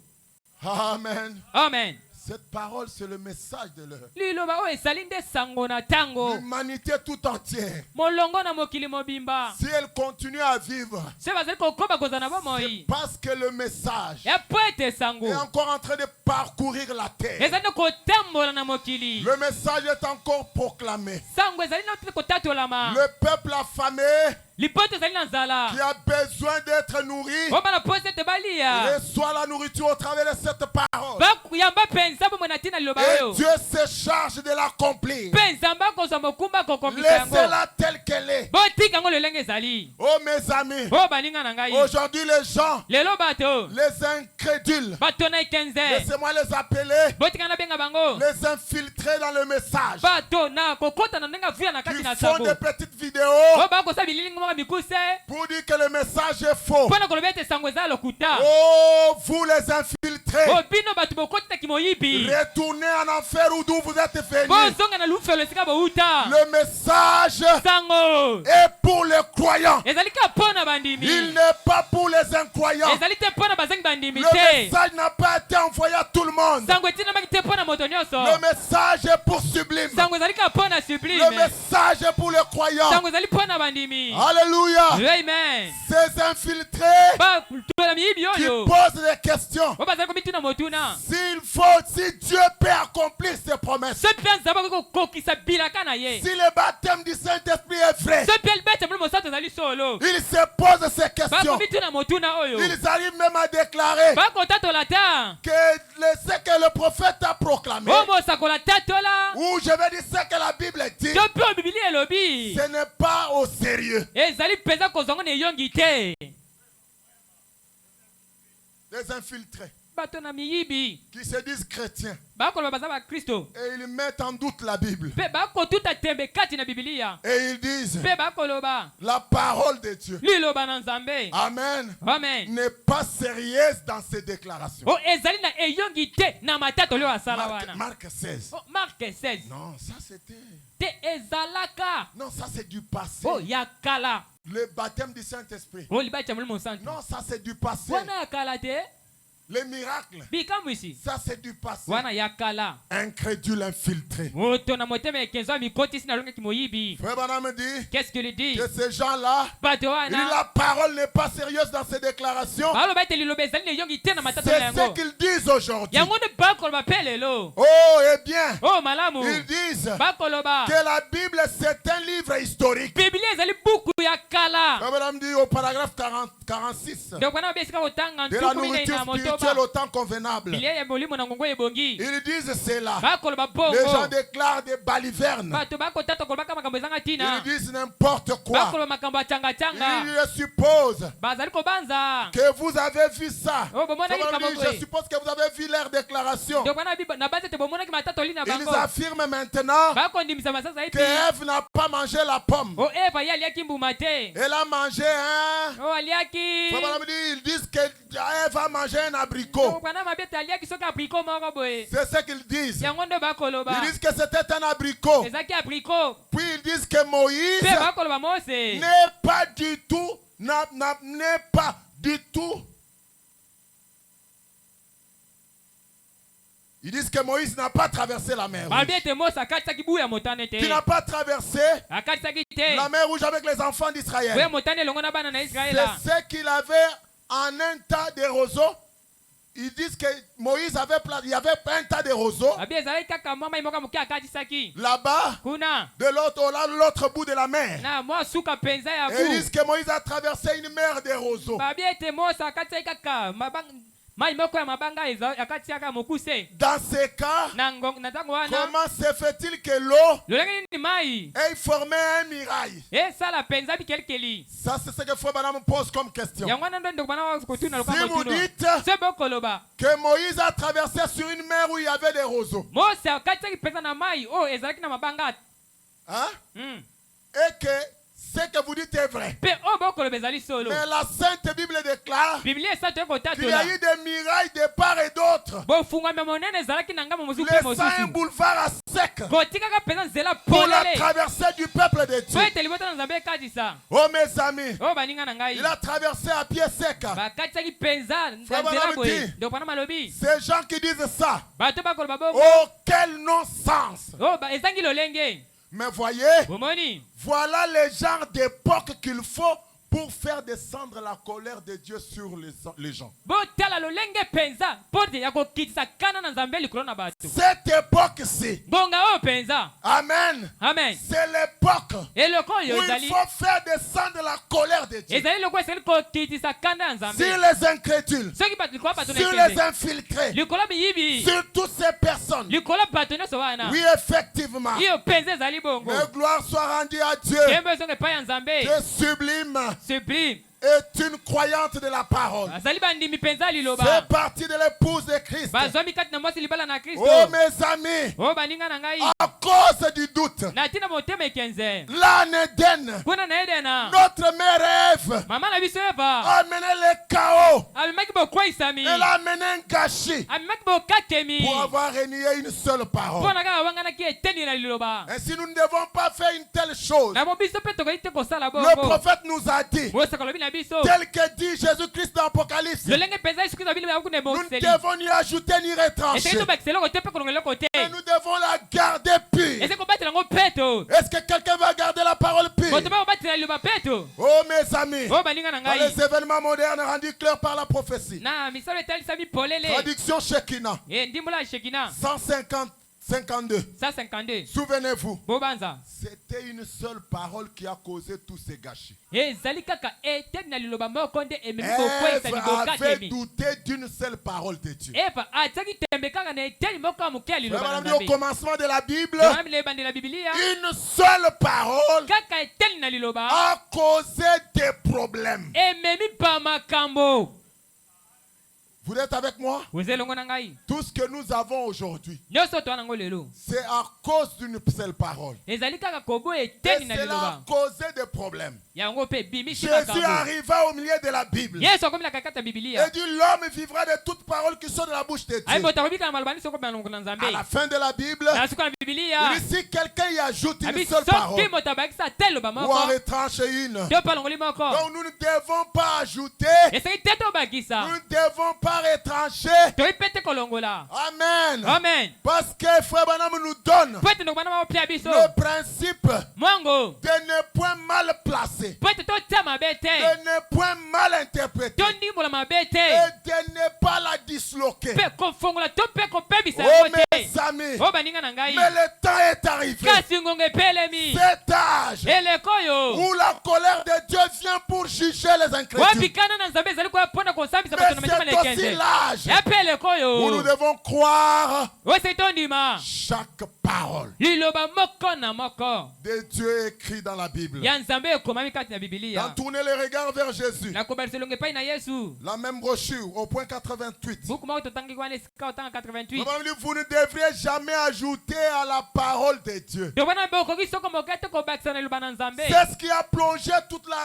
Amen. Amen. Cette parole, c'est le message de l'heure. liloba oyo ezali nde sango na ntango L'humanité tout entière, molongo na mokili mobimba si elle continue à vivre, so bazali kokoba kozala na c'est bomoi parce que le message ya po ete sango est encore en train de parcourir la terre. ezali nde kotambola na mokili Le message est encore proclamé. sango ezali na kotatolama Le peuple affamé lipoto ezali na nzala qui a besoin d'être nourri oyo bana posi ete balia reçoit la nourriture au travers de cette parole. bayamba mpenza bomoi na ntina liloba Et oyo Dieu se charge de l'accomplir. mpe nzambe akozwa mokumba kokomisa yango Laissez-la telle qu'elle est. botika yango lolenge ezali Oh mes amis, oyo baninga na ngai aujourd'hui les gens, lelo bato les incrédules, bato na ekenze laissez-moi les appeler botika na benga bango les infiltrés dans le message. bato na kokota na ndenge avuya na kati Qui na font sango des petites vidéos oyo bakosa bililingi moko mikuse pour dire que le message est faux. mpo na koloba ete sango eza lokuta Oh, vous les infiltrés, o bino bato bokotaki moyibi retournez en enfer ou d'où vous êtes venus. bozonga na lufelo esika bouta Le message sango est pour les croyants. ezali ka mpo na Il bandimi n'est pas pour les incroyants. ezali te mpo na bazangi bandimi Le te message n'a pas été envoyé à tout le monde. sango etinamaki te mpo na moto nyonso Le message est pour sublime. sango ezali ka mpo na Le sublime message est pour les croyants. sango ezali mpo na bandimi Alléluia. amen Ces infiltrés batola miyibi qui oyo posent des questions. oyo bazali komituna motuna Si Dieu peut accomplir ses promesses, so mpe nzambe akoki kokokisa bilaka na ye si le baptême du Saint-Esprit est vrai, so mpe libete molo mosantu ezali solo ils se posent ces questions. bakomituna motuna oyo Ils arrivent même à déclarer bakotatola ta que ce que le prophète a proclamé, oyo mosakola tatola ou je vais dire ce que la Bible dit, to mpe oyo bibili elobi ce n'est pas au sérieux. ezali mpenza kozonga na eyongi te Les infiltrés bato na miyibi qui se disent chrétiens bakoloba baza bakristo et ils mettent en doute la Bible mpe bakotuta tembe kati na bibilia et ils disent mpe bakoloba la parole de Dieu, liloba na nzambe amen, amen n'est pas sérieuse dans ses déclarations. o ezali na eyongi te na matatoli oyo asala wana Marc 16. Oh, Marc 16 Non, ça c'était. te ezalaka Non, ça c'est du passé. o ya kala Le baptême du Saint-Esprit. o libati ya molimo mosantu Non, ça c'est du passé. wana ya kala te Les miracles. bikamwisi Ça c'est du passé. wana ya kala Incrédule infiltré. moto na motema ekenzo amikotisi na longaki moyibi Frère Branham dit qu'est-ce qu'il dit que ces gens-là, bato la wana parole n'est pas sérieuse dans ses déclarations. baloba ete liloba ezali na eyongi te na matatoli C'est yango ce qu'ils disent aujourd'hui. yango nde bakoloba mpe lelo Oh, eh bien, o malamu ils disent bakoloba que la Bible c'est un livre historique. biblia ezali buku ya kala Frère Branham dit au paragraphe 46 donc wana obi esika kotanga de la ntuku minei nourriture na spirituelle motoba au temps convenable. bilia ya molimo na ngongo ebongi Ils disent cela. bakoloba Les gens bongo déclarent des balivernes. bato bakotata kolobaka makambo ezanga Ils ntina disent n'importe quoi. bakoloba makambo ya canga-canga Ils supposent bazali kobanza que vous avez vu ça. o bomonaki Frère Branham likambo dit, je e suppose que vous avez vu leur déclaration. donc wana na basi ete bomonaki matatoli na Ils bango affirment maintenant bakondimisa masasa que ete Ève n'a pas mangé la pomme. o eva ye aliaki mbuma te Elle a mangé un. o aliaki Frère Branham dit, ils disent que Ève a mangé un abricot. wana mabe ete aliaki soki apriko moko boye C'est ce qu'ils disent. yango nde bakoloba Ils disent que c'était un abricot. ezalaki apriko Puis ils disent que Moïse mpe bakoloba mose n'est pas du tout, n'est pas du tout. Ils disent que Moïse n'a pas traversé la mer balobi Rouge. ete mose akatisaki buya motane te Qu'il n'a pas traversé akatisaki te la mer Rouge avec les enfants buya d'Israël. motane elongo na bana na israela C'est ce qu'il avait en un tas de roseaux. Ils disent que Moïse avait, il y avait un tas de roseaux. abi ezalaki kaka mwa mai moko moke akatisaki Là-bas, kuna de l'autre bout de la mer. na mwa suka mpenza ya Et ils disent bu que Moïse a traversé une mer de roseaux. babi ete mose akatisaki kaka mai moko ya mabanga akatiaka mokuse Dans ces cas, na ntango wana comment se fait-il que l'eau lolenge nini mai ait formé un mirail? esala mpenza bikelikeli Ça, c'est ce que Frère Branham pose comme question. yango wana ndo ndeko bana kotuna Si vous lokamotuno dites se bokoloba que Moïse a traversé sur une mer où il y avait des roseaux, mose akatisaki mpenza na mai oyo ezalaki na mabanga hein? Mm. Et que ce que vous dites est vrai. Pe o bokoloba ezali solo. Mais la Sainte Bible déclare Biblia esa qu'il to y a ekotatola. eu des mirailles de part et d'autre. Bofungwami monene ezalaki na ngambo mosusu mpe Laissant un mosusu. boulevard à sec Kotikaka mpenza nzela pour la polele. traversée du peuple de Po Dieu. ete libota na nzambe ekatisa. Oh mes amis, O baninga na ngai. il a traversé à pied sec. Bakatisaki mpenza na Frère nzela Branham boye. dit, Ndeko na malobi. ces gens qui disent ça, Bato bakoloba bongo. oh quel non-sens. Ezangi lolenge. Mais voyez, Bomoni. voilà le genre d'époque qu'il faut pour faire descendre la colère de Dieu sur les gens. Botala lolenge penza. Pote ya kokitisa kana na nzambe likolo na bato. Cette époque-ci, Bonga o penza. amen, Amen. c'est l'époque Eloko où yo il ezali. faut faire descendre la colère de Dieu Ezali loko esali kokitisa kana ya nzambe. sur les incrédules, Soki bato likolo bato na sur les ekende. infiltrés, Likolo miyibi. sur toutes ces personnes. Likolo bato nyonso wana. Oui, effectivement. Iyo penza ezali bongo. Que gloire soit rendue à Dieu. Kembe zonge pa ya nzambe. Que sublime Sublime. est une croyante de la parole. Azali bandimi penza liloba. C'est partie de l'épouse de Christ. Bazwami kati na mwasi libala na Kristo. Oh mes amis, O baninga na ngai. à cause du doute, Na tina motema ekenze. l'âne Éden, Kuna na Edena. notre mère Ève, Mama na biso Eva. a mené le chaos. Amemaki bokwaisami. Elle a mené un gâchis Amemaki bokatemi. pour avoir renié une seule parole. Mpona kaka wanganaki eteni na liloba. Ainsi, nous ne devons pas faire une telle chose. Na biso mpe tokoki te kosala Le bongo. prophète nous a dit, Mosaka lobi na biso. tel que dit Jésus-Christ dans l'Apocalypse, Lolenge penza Yesu Kristo abili bakune nous ne boseli. devons ni ajouter ni retrancher. Eseki tobakisa eloko te mpe kolongela eloko te. Mais nous devons la garder pure. Eseki kobatela yango peto. Est-ce que quelqu'un va garder la parole pure? Moto mpe kobatela liloba peto. Oh mes amis, O baninga na dans ngai. les événements modernes rendus clairs par la prophétie. Na misalo etalisami polele. Traduction Shekinah, Ndimbola ya Shekina. 152. 152. Souvenez-vous, Bobanza. c'était une seule parole qui a causé tous ces gâchis. Ezali kaka eteni na liloba moko nde ememi Ève bokwesa avait libokatemi. douté d'une seule parole de Dieu. Eva atiaki tembe kaka na eteni moko ya moke ya liloba na Madame dit nzambe. au commencement de la Bible, Yohana lebandela Biblia. une seule parole Kaka eteni na liloba. a causé des problèmes. Ememi pa makambo. Vous êtes avec moi? Ozelongo na ngai. Tout ce que nous avons aujourd'hui, Nyonso to nango lelo. c'est à cause d'une seule parole. Ezali kaka kobo Et eteni na cela a liloba. causé des problèmes. Yango pe bimisi Jésus makambo. arriva au milieu de la Bible Yesu akomi na kaka ta Biblia. et dit l'homme vivra de toute parole qui sort de la bouche de Ai Dieu. bota kobika na malobani soko na longo na nzambe. À la fin de la Bible, Na suka na Biblia. il dit si quelqu'un y ajoute une Abi seule soki parole moto abakisa te loba ou moko. en retranche une, Yo pa longoli moko. donc nous ne devons pas ajouter, Eseki te tobakisa. nous ne devons pas retrancher. Toyi pete kolongola. Amen. Amen. Parce que Frère Branham nous donne Po ete ndokubana mapia biso. le principe Mwango. de ne point mal placer, Po ete totia mabe te. de ne point mal interpréter Tondimbola mabe et te. de ne pas la disloquer. Pe kofongola to pe kopebisa Oh yango te. mes amis, O baninga na ngai. mais le temps est arrivé. Kasi ngongo epelemi. Cet âge Eleko yo. où la colère de Dieu vient pour juger les incrédules. Wapikana na nzambe ezali koya mpona kosambisa bato na Mais mitema c'est aussi lekenze. l'âge Epe eleko où nous yo. devons croire Oseki tondima. chaque parole Liloba moko na moko. de Dieu écrit dans la Bible. Ya nzambe ekomami kati na Biblia. Tournez les regards vers Jésus. Nakobalisa elongo epai na Yesu. La même brochure au point 88. Buku moko totangi wana esika otanga 88. Vous ne devriez jamais ajouter à la parole de Dieu. tobana be okoki soko moke te kobakisa na liloba na nzambe. C'est ce qui a plongé toute la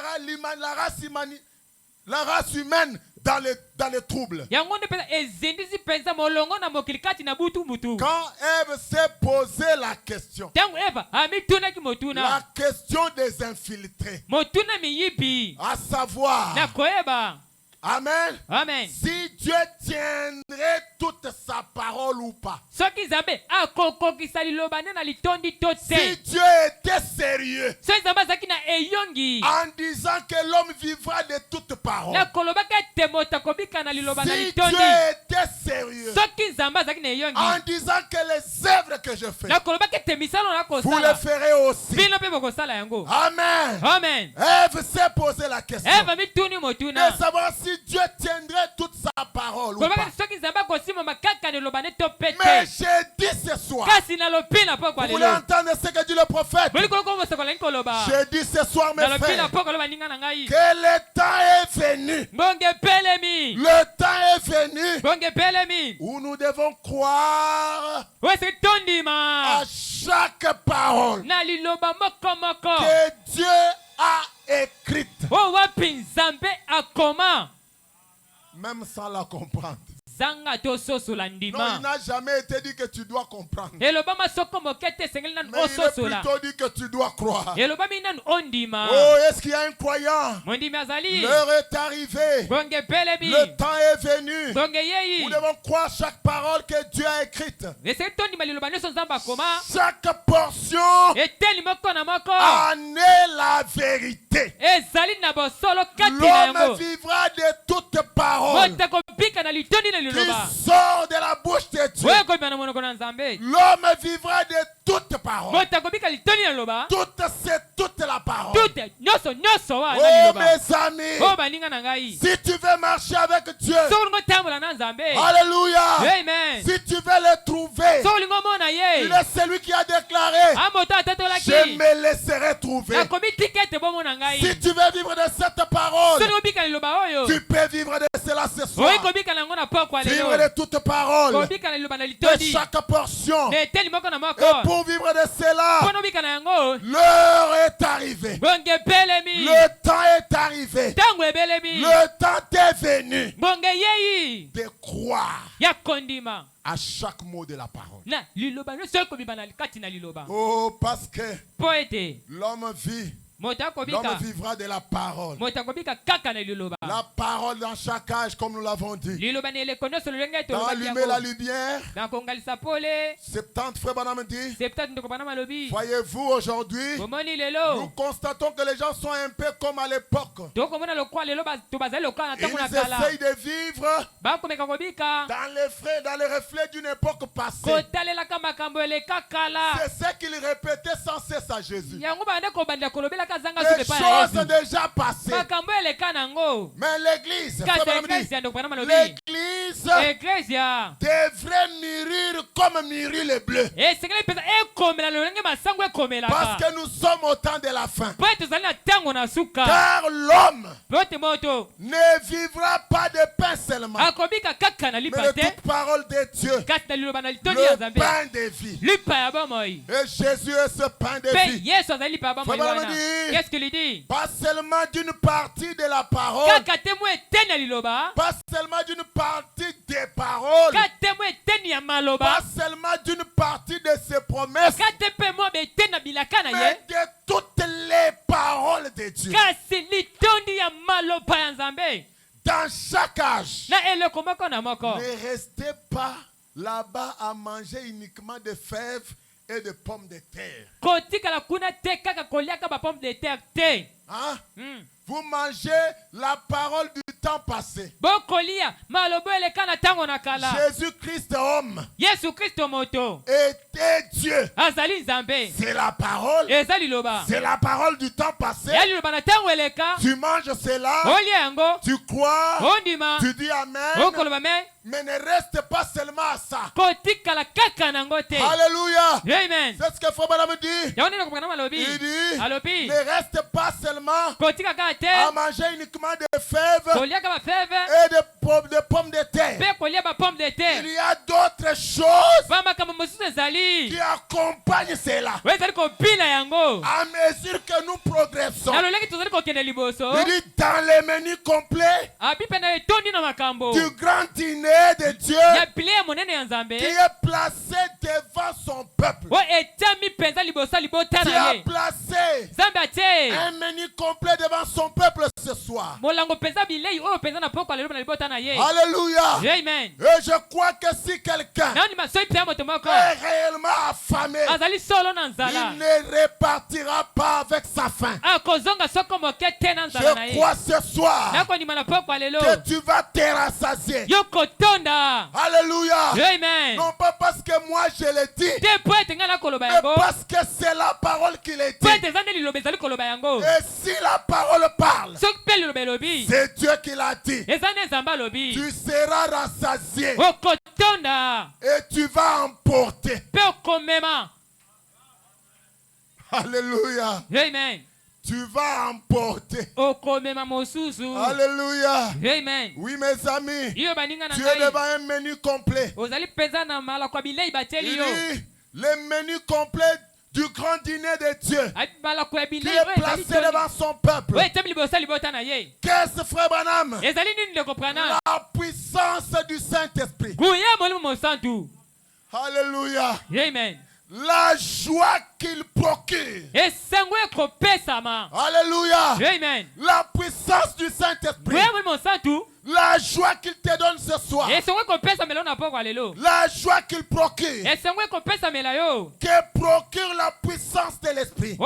race humaine dans les troubles. Yango nde mpenza ezindisi mpenza molongo na mokili kati na butu mutu. Quand Ève s'est posé la question, Tango Eva amitunaki la motuna. question des infiltrés, Motuna miyibi. à savoir, Na koyeba. Amen, Amen. si Dieu tiendrait toute sa parole ou pas. Soki nzambe akokokisa liloba nde na litondi to Si te. Dieu était sérieux Soki nzambe azalaki na eyongi. en disant que l'homme vivra de toute parole. Na kolobaka ete moto akobika na liloba na Si litondi. Dieu était sérieux Soki nzambe azalaki na en eyongi. disant que les œuvres que je fais, Na kolobaka ete misalo na vous les kosala. ferez aussi. Bino mpe bokosala yango. Amen. Amen. Ève s'est posé la question Eva mituni motuna. de savoir si Dieu tiendrait toute sa parole ou pas. kolobaka soki nzambe akosimama kaka na liloba ne to pe Mais te. j'ai dit ce soir, Kasi nalobi na pokwa vous voulez lelo. entendre ce que dit le prophète? Boli koloko mosokola nkoloba. J'ai dit ce soir, mes Nalobi na frères, pokwa loba ninga na ngai. que le temps est venu. Bonge pelemi. Le temps est venu Bonge pelemi. où nous devons croire Wese à tondima. chaque parole Na liloba moko moko. que Dieu a écrite. o wapi nzambe akoma Même sans la comprendre. zanga tososola Non, ndima il n'a jamais été dit que tu dois comprendre. elobama soko moke te esengeli nanu Mais il est ososola plutôt dit que tu dois croire. elobami nanu ondima Oh, est-ce qu'il y a un croyant? mondimi azali L'heure est arrivée. bonge ebelemi Le temps est venu. bonge yeyi Nous devons croire chaque parole que Dieu a écrite. esengeli tondima liloba nyonso nzambe akoma Chaque portion eteli moko na moko en est la vérité. ezali na bosolo kati na L'homme yango vivra de toute parole moto akobika na litondi na qui liloba sort de la bouche de Dieu. oyo ekobima na monoko na nzambe L'homme vivra de toute parole. moto akobika litondi na liloba Toute, c'est toute la parole. tute nyonso wana Oh, liloba mes amis, oyo baninga na ngai si tu veux marcher avec Dieu, soki olingo otambola na nzambe alléluia, amen si tu veux le trouver, soki olingo omona il ye est celui qui a déclaré, amoto je atatolaki me laisserai trouver. nakomi tika ete bomona ngai Si tu veux vivre de cette parole, soki obika na liloba oyo tu peux vivre de cela ce soir. oyi kobika na yango na pokwa Vivre lelo de toute parole, kobika na liloba na de litondi chaque portion. na eteli moko na moko Et pour vivre de cela, mpona obika na yango l'heure est arrivée. bonge ebelemi Le temps est arrivé. ntango ebelemi Le temps est venu bonge yeyi de croire ya kondima à chaque mot de la parole. na liloba nyonso ekobima na kati na liloba Oh, parce que mpo ete l'homme vit, moto l'homme akobika vivra de la parole. moto akobika kaka na liloba La parole dans chaque âge, comme nous l'avons dit. liloba na eleko nyonso lolenge Dans tolobaki allumer la yango lumière, na kongalisa pole 70 frères Branham dit, septante ndeko bana malobi voyez-vous aujourd'hui, bomoni nous lelo constatons que les gens sont un peu comme à l'époque. tokomona lokwa lelo to bazali lokwa na ntango na Ils kala essayent de vivre bakomeka kobika dans les reflets d'une époque passée. kotalelaka makambo eleka kala C'est ce qu'ils répétaient sans cesse à Jésus. yango banda kobandela kolobelaka zanga Les supe epai ya choses yesu déjà passées. makambo eleka nango Mais l'église, kasi frère Branham dit, eklesia ndeko bana malobi l'église eklesia devrait mûrir comme mûrit le bleu. esengeli mpenza ekomela lolenge masango Parce ekomelaka que nous sommes au temps de la fin. mpo ete tozali na ntango na suka Car l'homme mpo ete moto ne vivra pas de pain seulement, akobika kaka na mais lipa de te toute parole de Dieu. kati na liloba na litondi ya Le nzambe pain de vie. lipa ya bomoi Et Jésus est ce pain de mpe vie. yesu azali lipa ya bomoi Frère wana Branham dit, qu'est-ce qu'il dit pas seulement d'une partie de la parole, kaka te mo eteni ya liloba pas seulement d'une partie des paroles, kaka te mo eteni ya maloba pas seulement d'une partie de ses promesses, kaka te mpe mo beteni na bilaka na ye mais de toutes les paroles de Dieu. kasi litondi ya maloba ya nzambe Dans chaque âge, na eloko moko na moko ne restez pas là-bas à manger uniquement des fèves et des pommes de terre. kotikala kuna te kaka koliaka bapomme de terre te Hein? Vous mangez la parole du temps passé. bokolia maloba eleka na ntango na kala Jésus-Christ homme yesu kristo moto était Dieu. azali nzambe C'est la parole. eza liloba C'est la parole du temps passé. ya liloba na ntango eleka Tu manges cela, olia yango tu crois, ondima tu dis Amen, okoloba me mais ne reste pas seulement à ça. kotikala kaka nango te Alléluia. amen C'est ce que Frère Branham dit. yango nini kopekana malobi Il dit, alobi ne reste pas seulement kotika kaka à te manger uniquement des fèves koliaka bafeve et des pommes de terre. mpe kolia bapomme de Il terre y a d'autres choses bamakambo mosusu ezali qui accompagnent cela. oyo ezali kobina yango À mesure que nous progressons, na lolenge tozali kokende liboso il dit dans les menus complets abi mpe na etondi na makambo du grand dîner de Dieu ya pile ya monene ya nzambe qui est placé devant son peuple. oyo etiami mpenza liboso ya libota Qui na a ye placé nzambe atie un menu complet devant son peuple ce soir. molango mpenza bilei oyo mpenza na pokwa lelo na libota na ye Alléluia. amen Et je crois que si quelqu'un naondima soki mpe ya moto moko est réellement affamé, azali solo na nzala il ne repartira pas avec sa faim. akozonga soko moke te na nzala na Je ye crois ce soir nakondima na pokwa lelo que tu vas te rassasier. yo kotonda Alléluia. amen Non pas parce que moi je le dis, te po ete ngai nakoloba mais yango parce que c'est la parole qui le po dit. ete eza nde liloba ezali koloba yango Et si la parole parle, soki mpe liloba elobi c'est Dieu qui l'a dit. eza nde nzambe alobi Tu seras rassasié okotonda et tu vas emporter. mpe okomema Alléluia. amen Tu vas emporter. okomema mosusu Alléluia. amen Oui, mes amis, iyo baninga na tu es ngai devant un menu complet. ozali mpenza na malako ya bilei Il batieli yo dit, le menu complet du grand dîner de Dieu qui est placé devant son peuple. Qu'est-ce, frère Branham? La puissance du Saint-Esprit. Alléluia. Amen. La joie qu'il procure. Alléluia. Amen. La puissance du Saint-Esprit. La joie qu'il te donne ce soir. La joie qu'il procure. Que procure la puissance de l'Esprit. Qui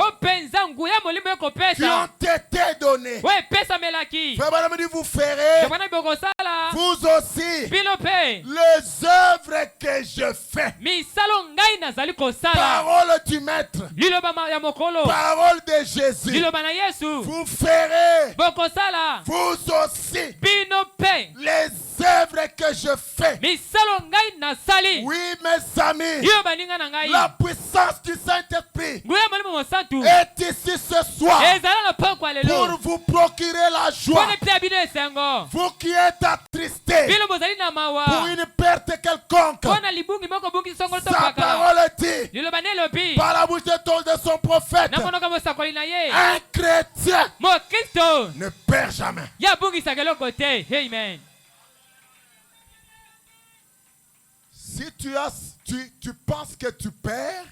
ont été donnés. Frère Branham dit, vous ferez vous aussi les œuvres que je fais. Parole du Maître. Parole de Jésus. Vous ferez vous aussi les œuvres que je fais. Oui, mes amis, la puissance du Saint-Esprit est ici ce soir pour vous procurer la joie. Vous qui êtes attristés pour une perte quelconque, sa parole dit par la bouche de son prophète, un chrétien ne perd jamais. Amen. Si tu penses que tu perds,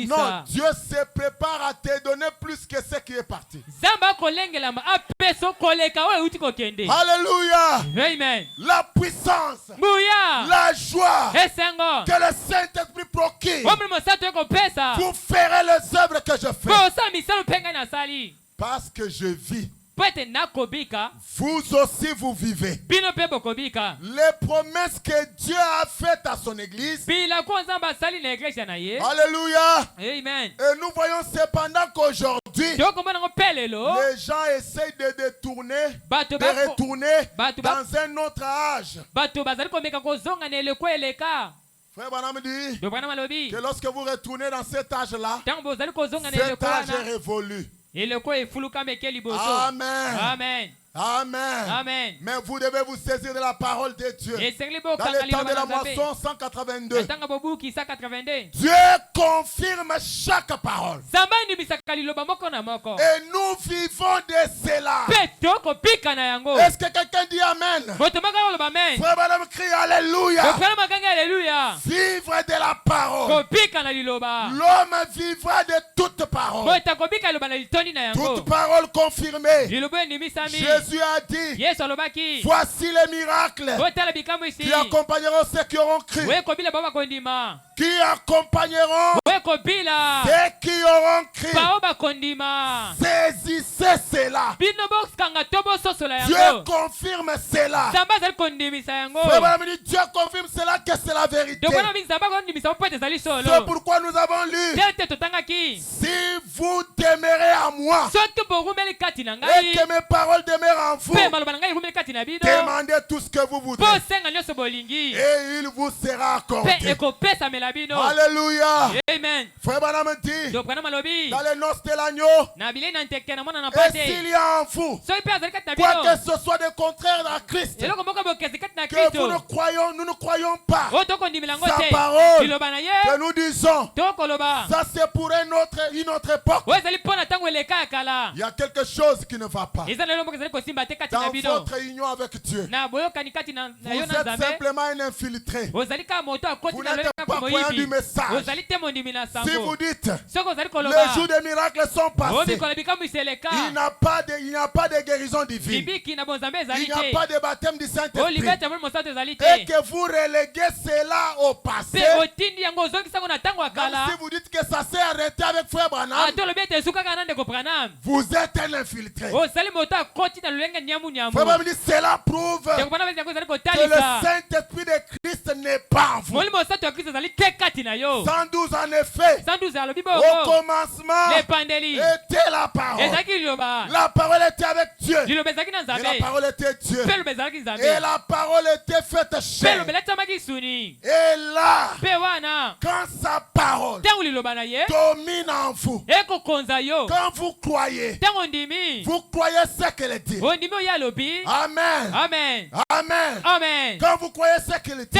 non, Dieu se prépare à te donner plus que ce qui est parti. Alléluia. Amen. La puissance, la joie que le Saint-Esprit procure, vous ferez les œuvres que je fais. Parce que je vis. Vous aussi vous vivez. Les promesses que Dieu a faites à son église. Alléluia. Amen. Et nous voyons cependant qu'aujourd'hui, les gens essayent de retourner dans un autre âge. Frère Branham dit que lorsque vous retournez dans cet âge-là, cet âge est révolu. Amen. Amen. Amen. Amen. Mais vous devez vous saisir de la parole de Dieu. Dans le temps de la moisson 182, Dieu confirme chaque parole. Et nous vivons de cela. Est-ce que quelqu'un dit Amen? Frère Branham crie Alléluia. Vivre de la parole. L'homme vivra de toute parole. Toute parole confirmée. Jésus a dit, voici les miracles qui accompagneront ceux qui auront cru. Qui accompagneront ceux qui auront cru. Saisissez cela. Dieu confirme cela. Dieu confirme cela que c'est la vérité. C'est pourquoi nous avons lu, si vous demeurez à moi et que mes paroles demeurent en vous, demandez tout ce que vous voudrez et il vous sera accordé. Alléluia. Amen. Frère Branham dit dans les noces de l'agneau, et s'il y a en vous quoi que ce soit de contraire à Christ, que nous ne croyons pas sa parole, que nous disons ça c'est pour une autre époque, il y a quelque chose qui ne va pas dans votre union avec Dieu. Vous êtes simplement un infiltré. Vous n'êtes pas croyant du message. Si vous dites les jours des miracles sont passés, il n'y a pas de guérison divine, il n'y a pas de baptême du Saint-Esprit, et que vous reléguez cela au passé, même si vous dites que ça s'est arrêté avec Frère Branham, vous êtes un infiltré. Cela prouve que le Saint-Esprit de Christ n'est pas en vous. 112 en effet, au commencement était la parole. La parole était avec Dieu. Et la parole était Dieu. Et la parole était faite chair. Et là, quand sa parole domine en vous, quand vous croyez ce qu'elle dit. Amen. Amen. Amen. Amen. Quand vous croyez ce qu'elle dit,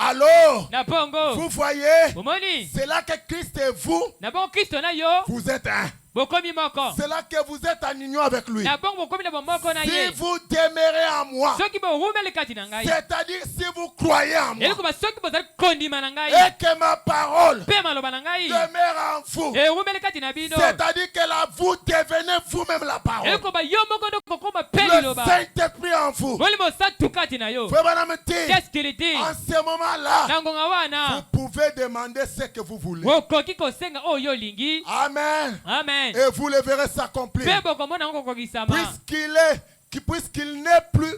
Alors, na bongo vous voyez, omoni c'est là que Christ et vous, na bongo Kristo na yo vous êtes un. bokomi moko C'est là que vous êtes en union avec lui. na bongo bokomi na bomoko na Si ye vous demeurez en moi, soki borumeli kati na ngai c'est-à-dire si vous croyez en moi, elikoba soki bozali kondima na ngai et que ma parole mpe maloba na ngai demeure en vous, erumeli kati na bino c'est-à-dire que là, vous devenez vous-même la parole. elikoba yo moko nde kokoma mpe Le liloba Saint-Esprit en vous. molimo osatu kati na yo Frère Branham dit, qu'est-ce qu'il dit en ce moment-là, na ngonga vous wana pouvez demander ce que vous voulez. okoki kosenga oyo olingi Amen. amen Et vous le verrez s'accomplir. mpe bokomona yango kokokisama Puisqu'il n'est plus,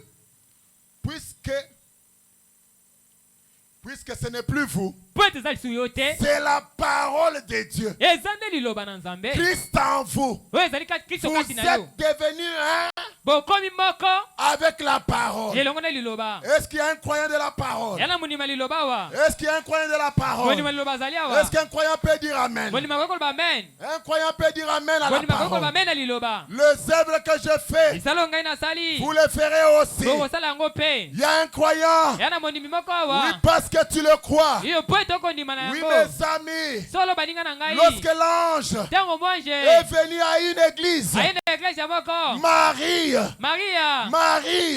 puisque ce n'est plus vous, po ete eza lisusu yo te c'est la parole de Dieu. eza nde liloba na nzambe Christ en vous. oyo ezali kristo Vous kati na yo êtes devenu un bokomi moko avec la parole. elongo na liloba Est-ce qu'il y a un croyant de la parole? yana monima liloba awa Est-ce qu'il y a un croyant de la parole? monima liloba azali awa Est-ce qu'un croyant peut dire Amen? monima koki koloba amen Un croyant peut dire Amen à la monima koki koloba parole. amen na liloba Les œuvres que je fais, lisala ngai nasali vous les ferez aussi. bokosala yango mpe Il y a un croyant. yana monimi moko Oui, awa parce que tu le crois. iyo po ete okondima na Oui, yango mes amis. solo baninga na ngai Lorsque l'ange ntango mwanje est venu à une église, aye na eglise moko Marie,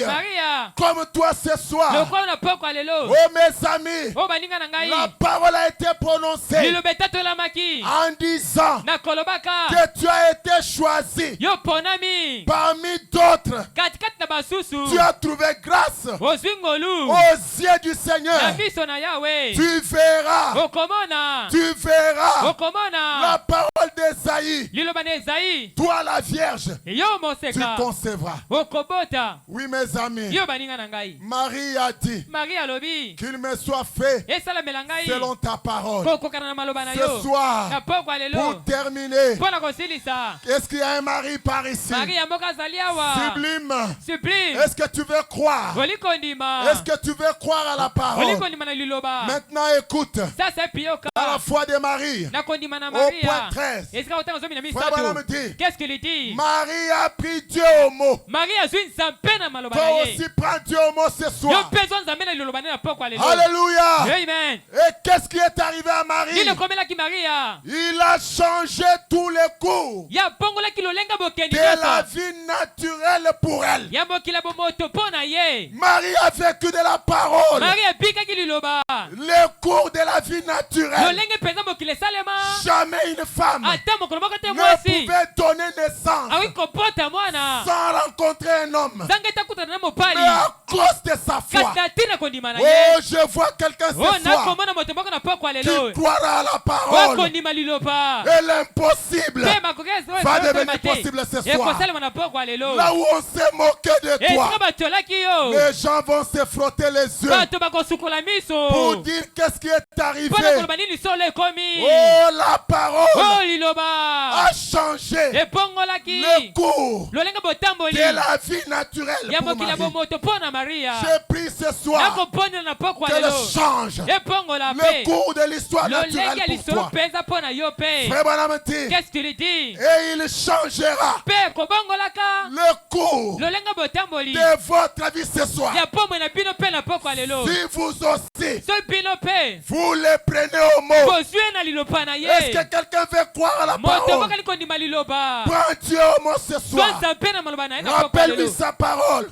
maria comme toi ce soir, lokola na poko ya lelo oh mes amis, oyo baninga na ngai la parole a été prononcée liloba etatolamaki en disant na kolobaka que tu as été choisi yo ponami parmi d'autres. katikati na basusu Tu as trouvé grâce ozwi ngolu aux yeux du na Seigneur. miso na yawe Tu verras, okomona tu verras la okomona parole d'Esaïe. liloba na ezai Toi la Vierge, yo tu moseka concevras. okobota Oui, mes amis, yo baninga na ngai Marie a dit marie alobi qu'il me soit fait esalamela ngai selon ta parole. kokokana na maloba na Ce yo soir, na poko ya lelo pour terminer, mpo na kosilisa est-ce qu'il y a un mari par ici? marie ya moko azali awa Sublime. sublime Est-ce que tu veux croire? oli kondima Est-ce que tu veux croire à la oli parole? kondima na liloba Maintenant, écoute. sasa epiyoka À la foi de Marie, na kondima na au point maria 13, esika kotanga zomi na Frère Branham misato dit, qu'est-ce qu'il dit Marie a pris Dieu au mot. marie azwi nzambe na maloba Toi na ye aussi prends Dieu au mot ce yo soir. mpe zwa nzambe na liloba nde na poko ya lelo Alléluia. amen Et qu'est-ce qui est arrivé à nini Marie? ekomelaki maria Il a changé tous les cours ya bongolaki lolenga bokendi de la nyonso vie naturelle pour elle. ya mokila bomoto mpo na ye Marie a vécu de la parole. marie abikaki liloba Les cours de la vie naturelle. lolenge mpenza mokili esalema Jamais une femme ata mokolo moko te ne mwasi pouvait donner naissance akoki kobota mwana sans rencontrer un homme. nzanga etakutana na Mais mobali à cause de sa foi. kasi atina kondima na ye Oh, je vois quelqu'un ce o soir nakomona moto moko na poko ya lelo qui croira à la parole. okondima liloba Et l'impossible mpe makoki va devenir possible ce soir. ekosalema na poko ya lelo Là où on s'est moqué de toi, esika batiolaki yo les gens vont se frotter les yeux bato bakosukola miso pour dire qu'est-ce qui est arrivé. mpo na koloba nini solo ekomi Oh, la parole o liloba a changé ebongolaki le cours lolenge botamboli de la vie naturelle ya pour mokila Marie. bomoto mpo na maria J'ai pris ce soir nakobondela na poko ya qu'elle lelo change ebongola le mpe cours de l'histoire lolenge ya naturelle pour lisolo toi. mpenza mpo na yo mpe Frère Branham dit, qu'est-ce qu'il dit et il changera mpe kobongolaka le cours lolenge botamboli de votre vie ce soir. ya pomwe na bino mpe na poko ya lelo Si vous aussi, so bino mpe vous les prenez au mot. bozwi na liloba na Est-ce ye que quelqu'un veut croire à la moto parole? moko ali kondima liloba Prends Dieu au mot ce soir. zonza mpe na maloba na ye na poko ya Rappelle-lui lelo sa parole.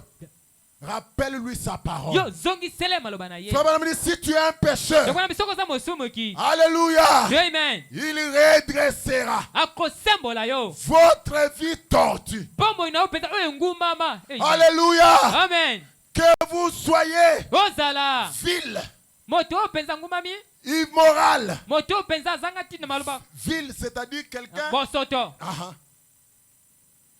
Rappelle-lui sa parole. yo zongisele maloba na ye Frère Branham dit, si tu es un pécheur, ekwana bisoko oza mosumuki alléluia, amen il redressera akosembola yo votre vie tordue. bomoi na yo mpenza oyo engumama Alléluia. amen Que vous soyez ozala vil, moto oyo mpenza ngumami immoral. moto oyo mpenza azanga ntina maloba Vil, c'est-à-dire quelqu'un. bosoto Ah,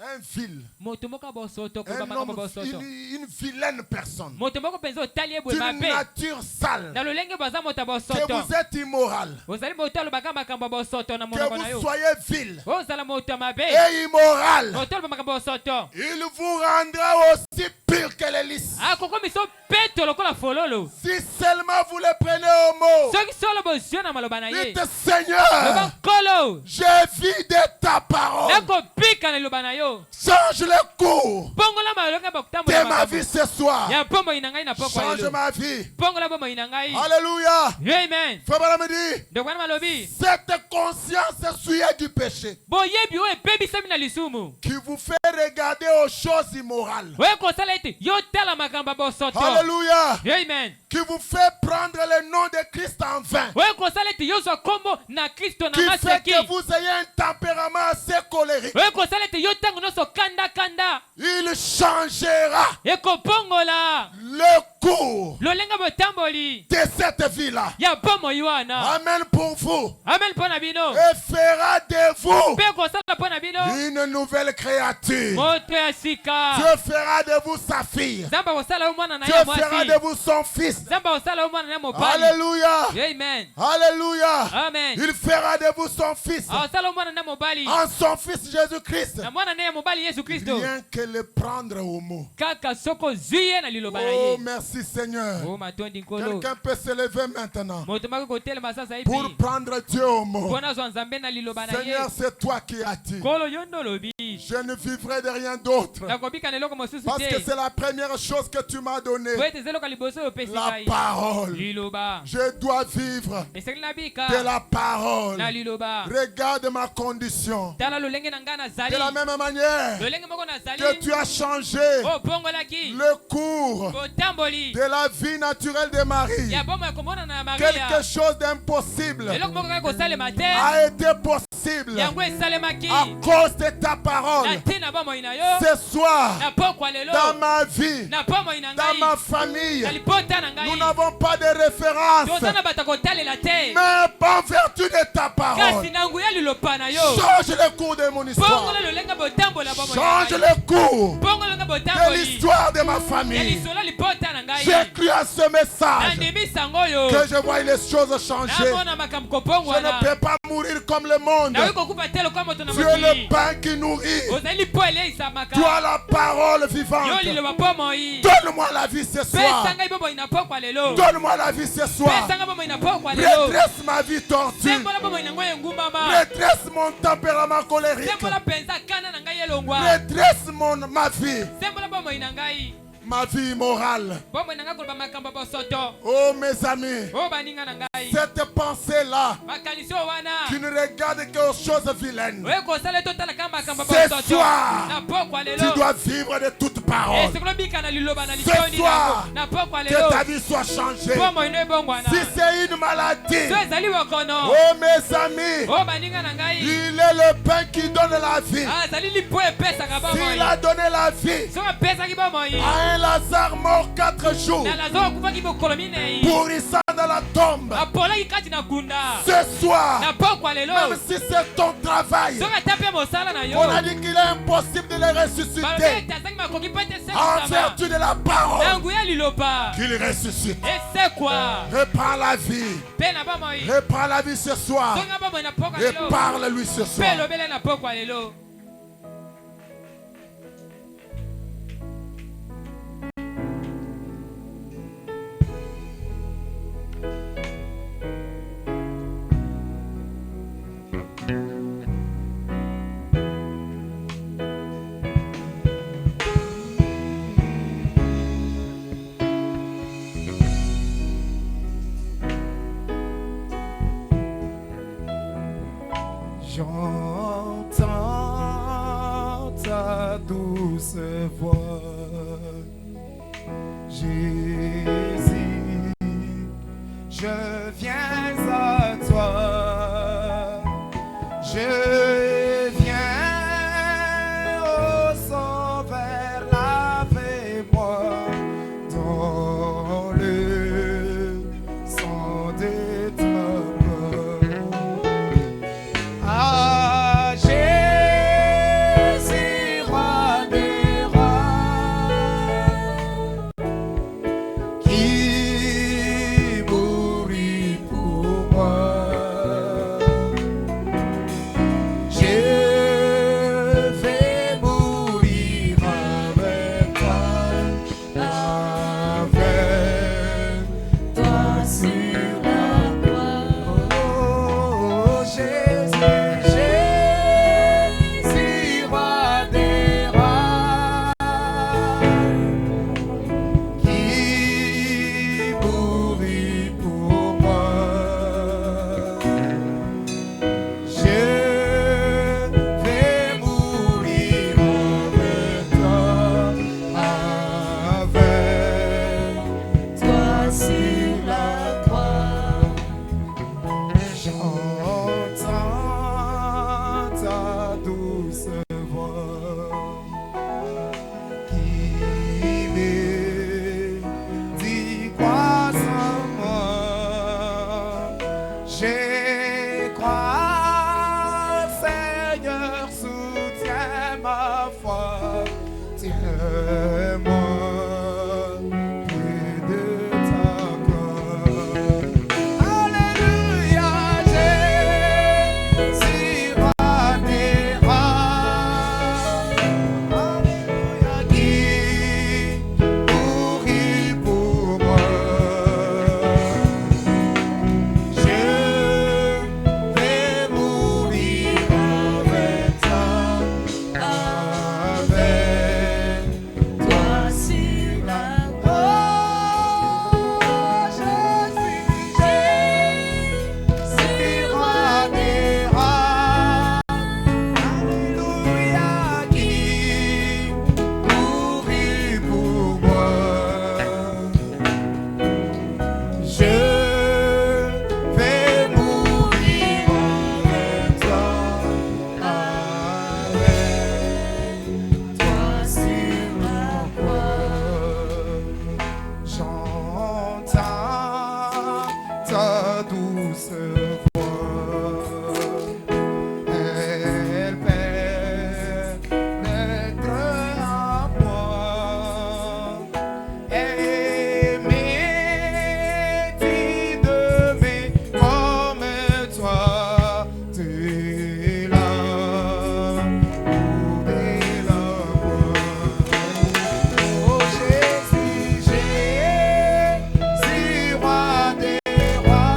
un vil. moto moko bosoto Un koloba makambo homme, bosoto une vilaine personne. moto moko mpenza otali ye boye D'une mabe nature sale. na lolenge baza moto ya Que bosoto vous êtes immoral. ozali moto alobaka makambo ya bosoto na Que monoko na vous yo soyez vil ozala moto ya mabe et immoral. moto aloba makambo ya bosoto Il vous rendra aussi pur que les lys. akokomisa peto lokola fololo. Si seulement vous le prenez au mot, soki solo bozwi na maloba na ye dites Seigneur, loba nkolo j'ai vu de ta parole. nakopika na liloba na yo Change le cours bongola malonga de bakutambola ma vie ce soir. ya bomoi na ngai na pokwa Change lelo ma vie. bongola bomoi na ngai Alléluia. amen Frère Branham dit, ndokwana malobi cette conscience souillée du péché boyebi oyo ebebisami na lisumu qui vous fait regarder aux choses immorales. oyo kosala ete yotala makambo ya bosoto Alléluia. amen Qui vous fait prendre le nom de Christ en vain. oyo kosala ete yozwa kombo na kristo na Qui fait maseki que vous ayez un tempérament assez colérique. oyo kosala ete yo ntango nyonso kanda Il changera ekobongola le cours lolenga botamboli de cette vie-là. ya bomoi wana Amen pour vous. amen mpo na bino Et fera de vous mpe kosala mpo na bino une nouvelle créature. moto ya sika Dieu fera de vous sa fille. nzambe akosala yo mwana na Dieu ye fera mwasi de vous son fils. nzambe akosala yo mwana na ye mobali Alléluia. amen Alléluia. amen Il fera de vous son fils. akosala yo mwana na ye mobali En son fils Jésus-Christ. na mwana na ye mobali yesu kristo Rien que le prendre au mot. kaka soko ozwi ye na liloba na Oh, ye merci Seigneur. o matondi nkolo Quelqu'un peut se lever maintenant moto maki kotelema sasa pour hivi prendre Dieu au mot. mpo nazwa nzambe na liloba na ye Seigneur, c'est toi qui as dit. nkolo yo nde olobi Je ne vivrai de rien d'autre. nakobika na eloko mosusu Parce que te c'est la première chose que tu m'as donnée. po ete eza eloko ya liboso oyo opesi La ngai parole. liloba Je dois vivre esengeli nabika de la parole. na liloba Regarde ma condition. tala lolenge na ngai nazali De la même manière lolenge moko nazali que tu as changé obongolaki le cours botamboli de la vie naturelle de Marie. ya bomo ya komonana na maria Quelque chose d'impossible eloko moko kaka kosalema te a été possible yango esalemaki à cause de ta na parole. ntina bomoi na yo Ce soir, na pokwa lelo dans ma vie, na bomoi na dans ma ngai famille, na libota na nous ngai n'avons pas de référence. toza na bato kotalela te Mais en vertu de ta parole, kasi na nguya liloba na yo change le cours de mon histoire. bongola lolenge botambola bomoi na Change ngai le cours bongola nga de botamboli l'histoire de ma ya famille. lisolo libota na ngai J'ai cru à ce message nandimisa ngo oyo que je vois les choses changer. namona makambo Je kopongwana ne peux pas mourir comme le monde. nakoki kokufa te lokola moto na Tu es le mokili pain qui nourrit. ozali po eleisamaka Toi la parole yo vivante. liloba bomoi Donne-moi la vie ce soir. pesa ngai bomoi na pokwa lelo Donne-moi la vie ce soir. pesa ngai bomoi na pokwa lelo Redresse ma vie tordue. sembola bomoi na ngai engumbama Redresse mon tempérament colérique. sembola mpenza kana na ngai elongwa Redresse ma vie. sembola bomoi na ngai Ma vie immorale. bomoi na ngai koloba makambo ya bosoto Oh mes amis. oyo baninga na ngai Cette pensée-là makanisi oyo wana qui ne regarde que aux choses vilaines. oyo kosala totala kaka makambo Ce ya bosoto soir, na pokwa tu lelo dois vivre de toute parole. esekolo bika na liloba na Ce litoni soir, na pokwa que lelo ta vie soit changée. bomoi no ebongwana Si c'est une maladie, so ezali bokono oh mes amis, oyo baninga na ngai il est le pain qui donne la vie. azali lipo epesaka bomoi S'il a donné la vie soki apesaki bomoi à un Lazare mort 4 jours, na lazaro akufaki mokolo minei pourrissant dans la tombe, apolaki kati na kunda ce soir, na pokwa lelo même si c'est ton travail, soki ata mpe mosala na yo on a dit qu'il est impossible de le balobi ressusciter ete azangi makoki mpe te en sekisama vertu de la na parole nguya liloba qu'il ressuscite. esekwa Reprends la vie. mpe na bomoi Reprends la vie ce soir soki nga bomoi na pokwa et lelo parle-lui ce mpe soir. elobele na pokwa lelo J'entends ta douce voix, Jésus, je viens à toi, je viens au Sauveur, lavez-moi dans le sang de ta mort. Ah, Jésus, roi des rois, qui mourut pour J'ai crois, Seigneur, soutiens ma foi. Tiens-moi près de ta corps. Alléluia, Jésus, roi des rois. Alléluia, qui mourit pour moi. Je vais mourir avec toi sur la croix. Je suis Jésus, roi des rois. Alléluia, qui mourit pour moi. Je vais mourir avec toi sur la croix. J'entends ta douce voix. Elle pénètre en moi. Aimer, t'aimer comme toi, tu es là pour des larmes. Oh Jésus, Jésus, roi des rois.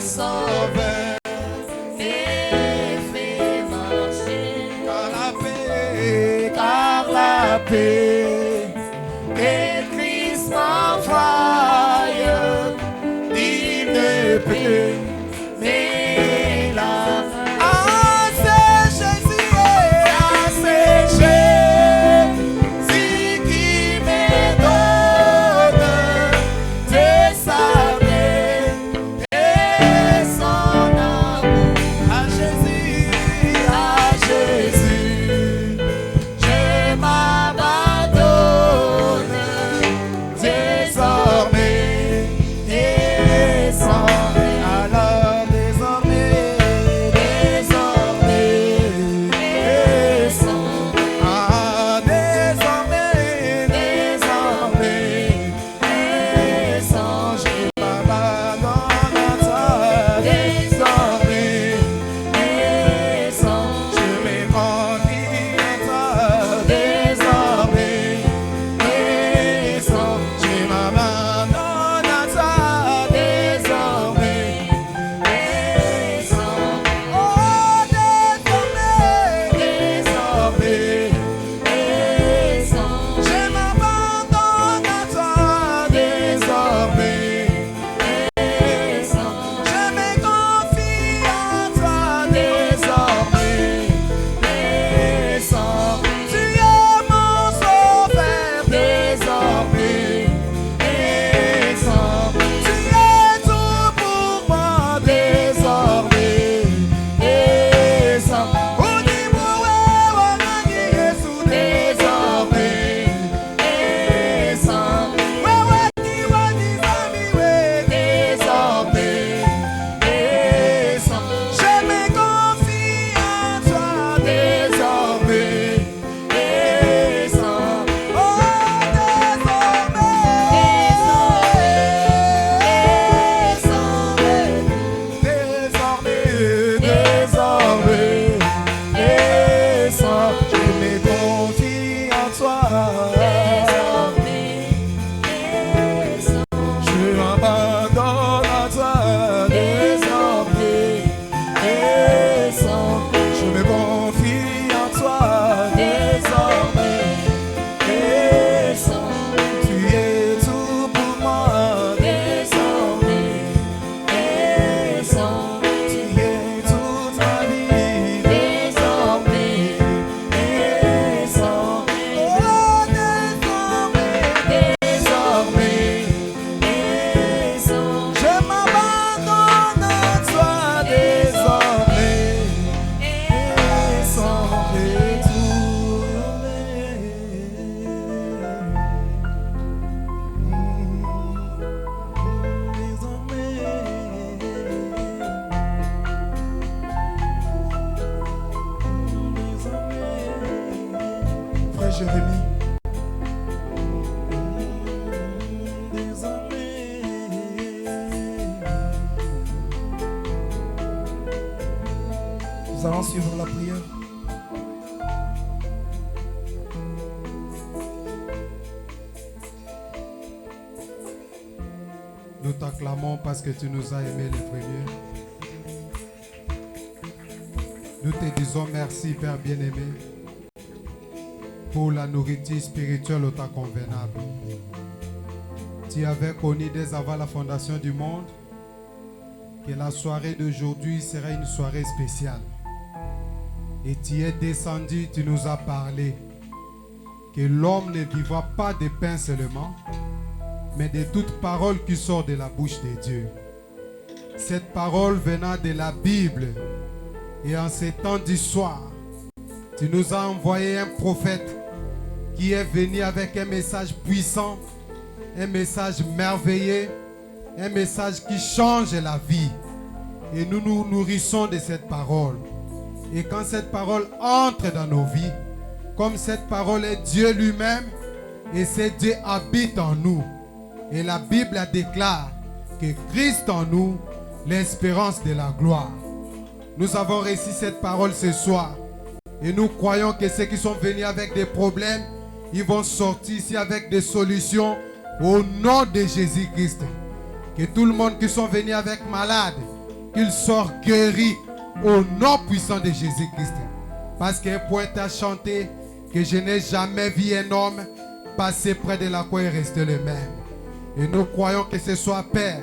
sauveur, et fais marcher. car la paix que Christ m'envoie, il ne peut mais la ah, c'est Jésus qui me donne de sa paix et son amour. À Jésus, je m'abandonne désormais et sans alors désormais et sans ah désormais et sans je m'abandonne à toi désormais et sans je me confie à toi désormais et sans je m'abandonne à toi désormais et sans oh désormais et sans je m'abandonne à toi désormais et sans je me confie à toi désormais et sans tu es mon sauveur désormais et sans tu es tout pour moi désormais et sans désormais et sans désormais et sans je me confie à toi désormais et sans désormais et sans je me confie en toi je m'abandonne à toi désormais et sans je me confie en toi désormais et sans tu es tout pour moi désormais et sans tu es toute ma vie désormais et sans oh désormais et sans je m'abandonne à toi désormais et sans Frère Jérémie. Nous allons suivre la prière. Nous t'acclamons parce que tu nous as aimés les premiers. Nous te disons merci, Père bien-aimé, pour la nourriture spirituelle au temps convenable. Tu avais connu dès avant la fondation du monde que la soirée d'aujourd'hui serait une soirée spéciale. Et tu es descendu, tu nous as parlé que l'homme ne vivra pas de pain seulement, mais de toute parole qui sort de la bouche de Dieu. Cette parole venant de la Bible, et en ces temps du soir, tu nous as envoyé un prophète qui est venu avec un message puissant, un message merveilleux, un message qui change la vie. Et nous nous nourrissons de cette parole. Et quand cette parole entre dans nos vies, comme cette parole est Dieu lui-même, et ce Dieu habite en nous. Et la Bible déclare que Christ en nous, l'espérance de la gloire. Nous avons reçu cette parole ce soir. Et nous croyons que ceux qui sont venus avec des problèmes, ils vont sortir ici avec des solutions au nom de Jésus-Christ. Que tout le monde qui sont venus avec malades, qu'il sorte guéri au nom puissant de Jésus-Christ. Parce qu'un poète a chanté que je n'ai jamais vu un homme passer près de la croix et rester le même. Et nous croyons que ce soit Père.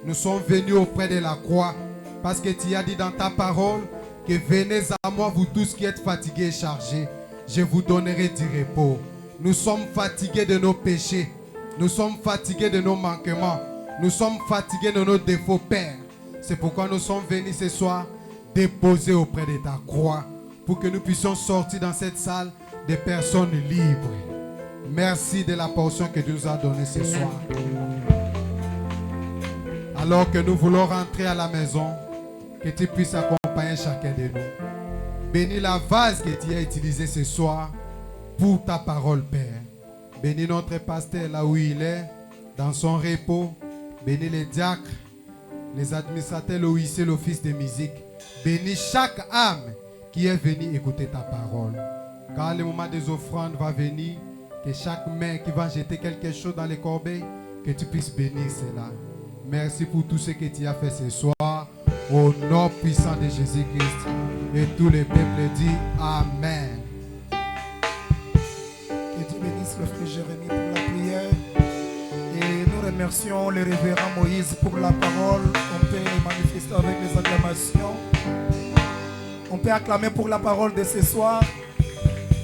Nous sommes venus auprès de la croix parce que tu as dit dans ta parole que venez à moi vous tous qui êtes fatigués et chargés. Je vous donnerai du repos. Nous sommes fatigués de nos péchés. Nous sommes fatigués de nos manquements. Nous sommes fatigués de nos défauts, Père. C'est pourquoi nous sommes venus ce soir déposer auprès de ta croix pour que nous puissions sortir dans cette salle des personnes libres. Merci de la portion que tu nous as donnée ce soir. Alors que nous voulons rentrer à la maison, que tu puisses accompagner chacun de nous. Bénis la vase que tu as utilisée ce soir pour ta parole, Père. Bénis notre pasteur là où il est, dans son repos. Bénis les diacres, les administrateurs, l'OIC, l'office de musique. Bénis chaque âme qui est venue écouter ta parole. Quand le moment des offrandes va venir, que chaque main qui va jeter quelque chose dans les corbeilles, que tu puisses bénir cela. Merci pour tout ce que tu as fait ce soir. Au nom puissant de Jésus-Christ. Et tous les peuples disent Amen. Que Dieu bénisse le frère Jérémie pour la prière. Et nous remercions le révérend Moïse pour la parole. On peut manifester avec les acclamations. On peut acclamer pour la parole de ce soir.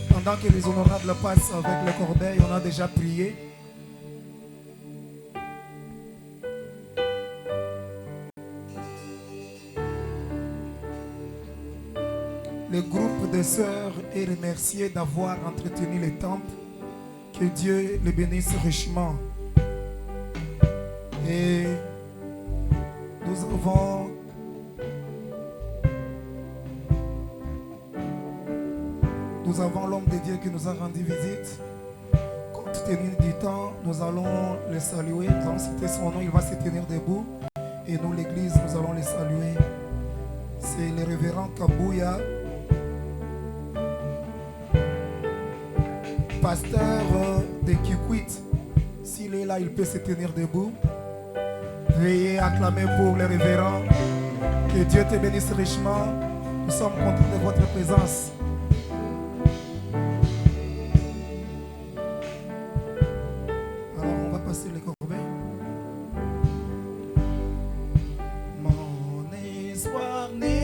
Pendant que les honorables passent avec le corbeil, on a déjà prié. Le groupe de sœurs est remercié d'avoir entretenu les temples. Que Dieu les bénisse richement. Et nous avons l'homme de Dieu qui nous a rendu visite. Compte tenu du temps, nous allons le saluer. Nous allons citer son nom, il va se tenir debout. Et nous, l'église, nous allons le saluer. C'est le révérend Kabouya, pasteur de Kikwit. S'il est là, il peut se tenir debout. Veuillez acclamer pour le révérend. Que Dieu te bénisse richement. Nous sommes contents de votre présence. Alors, on va passer les corbeilles. Mon espoir n'est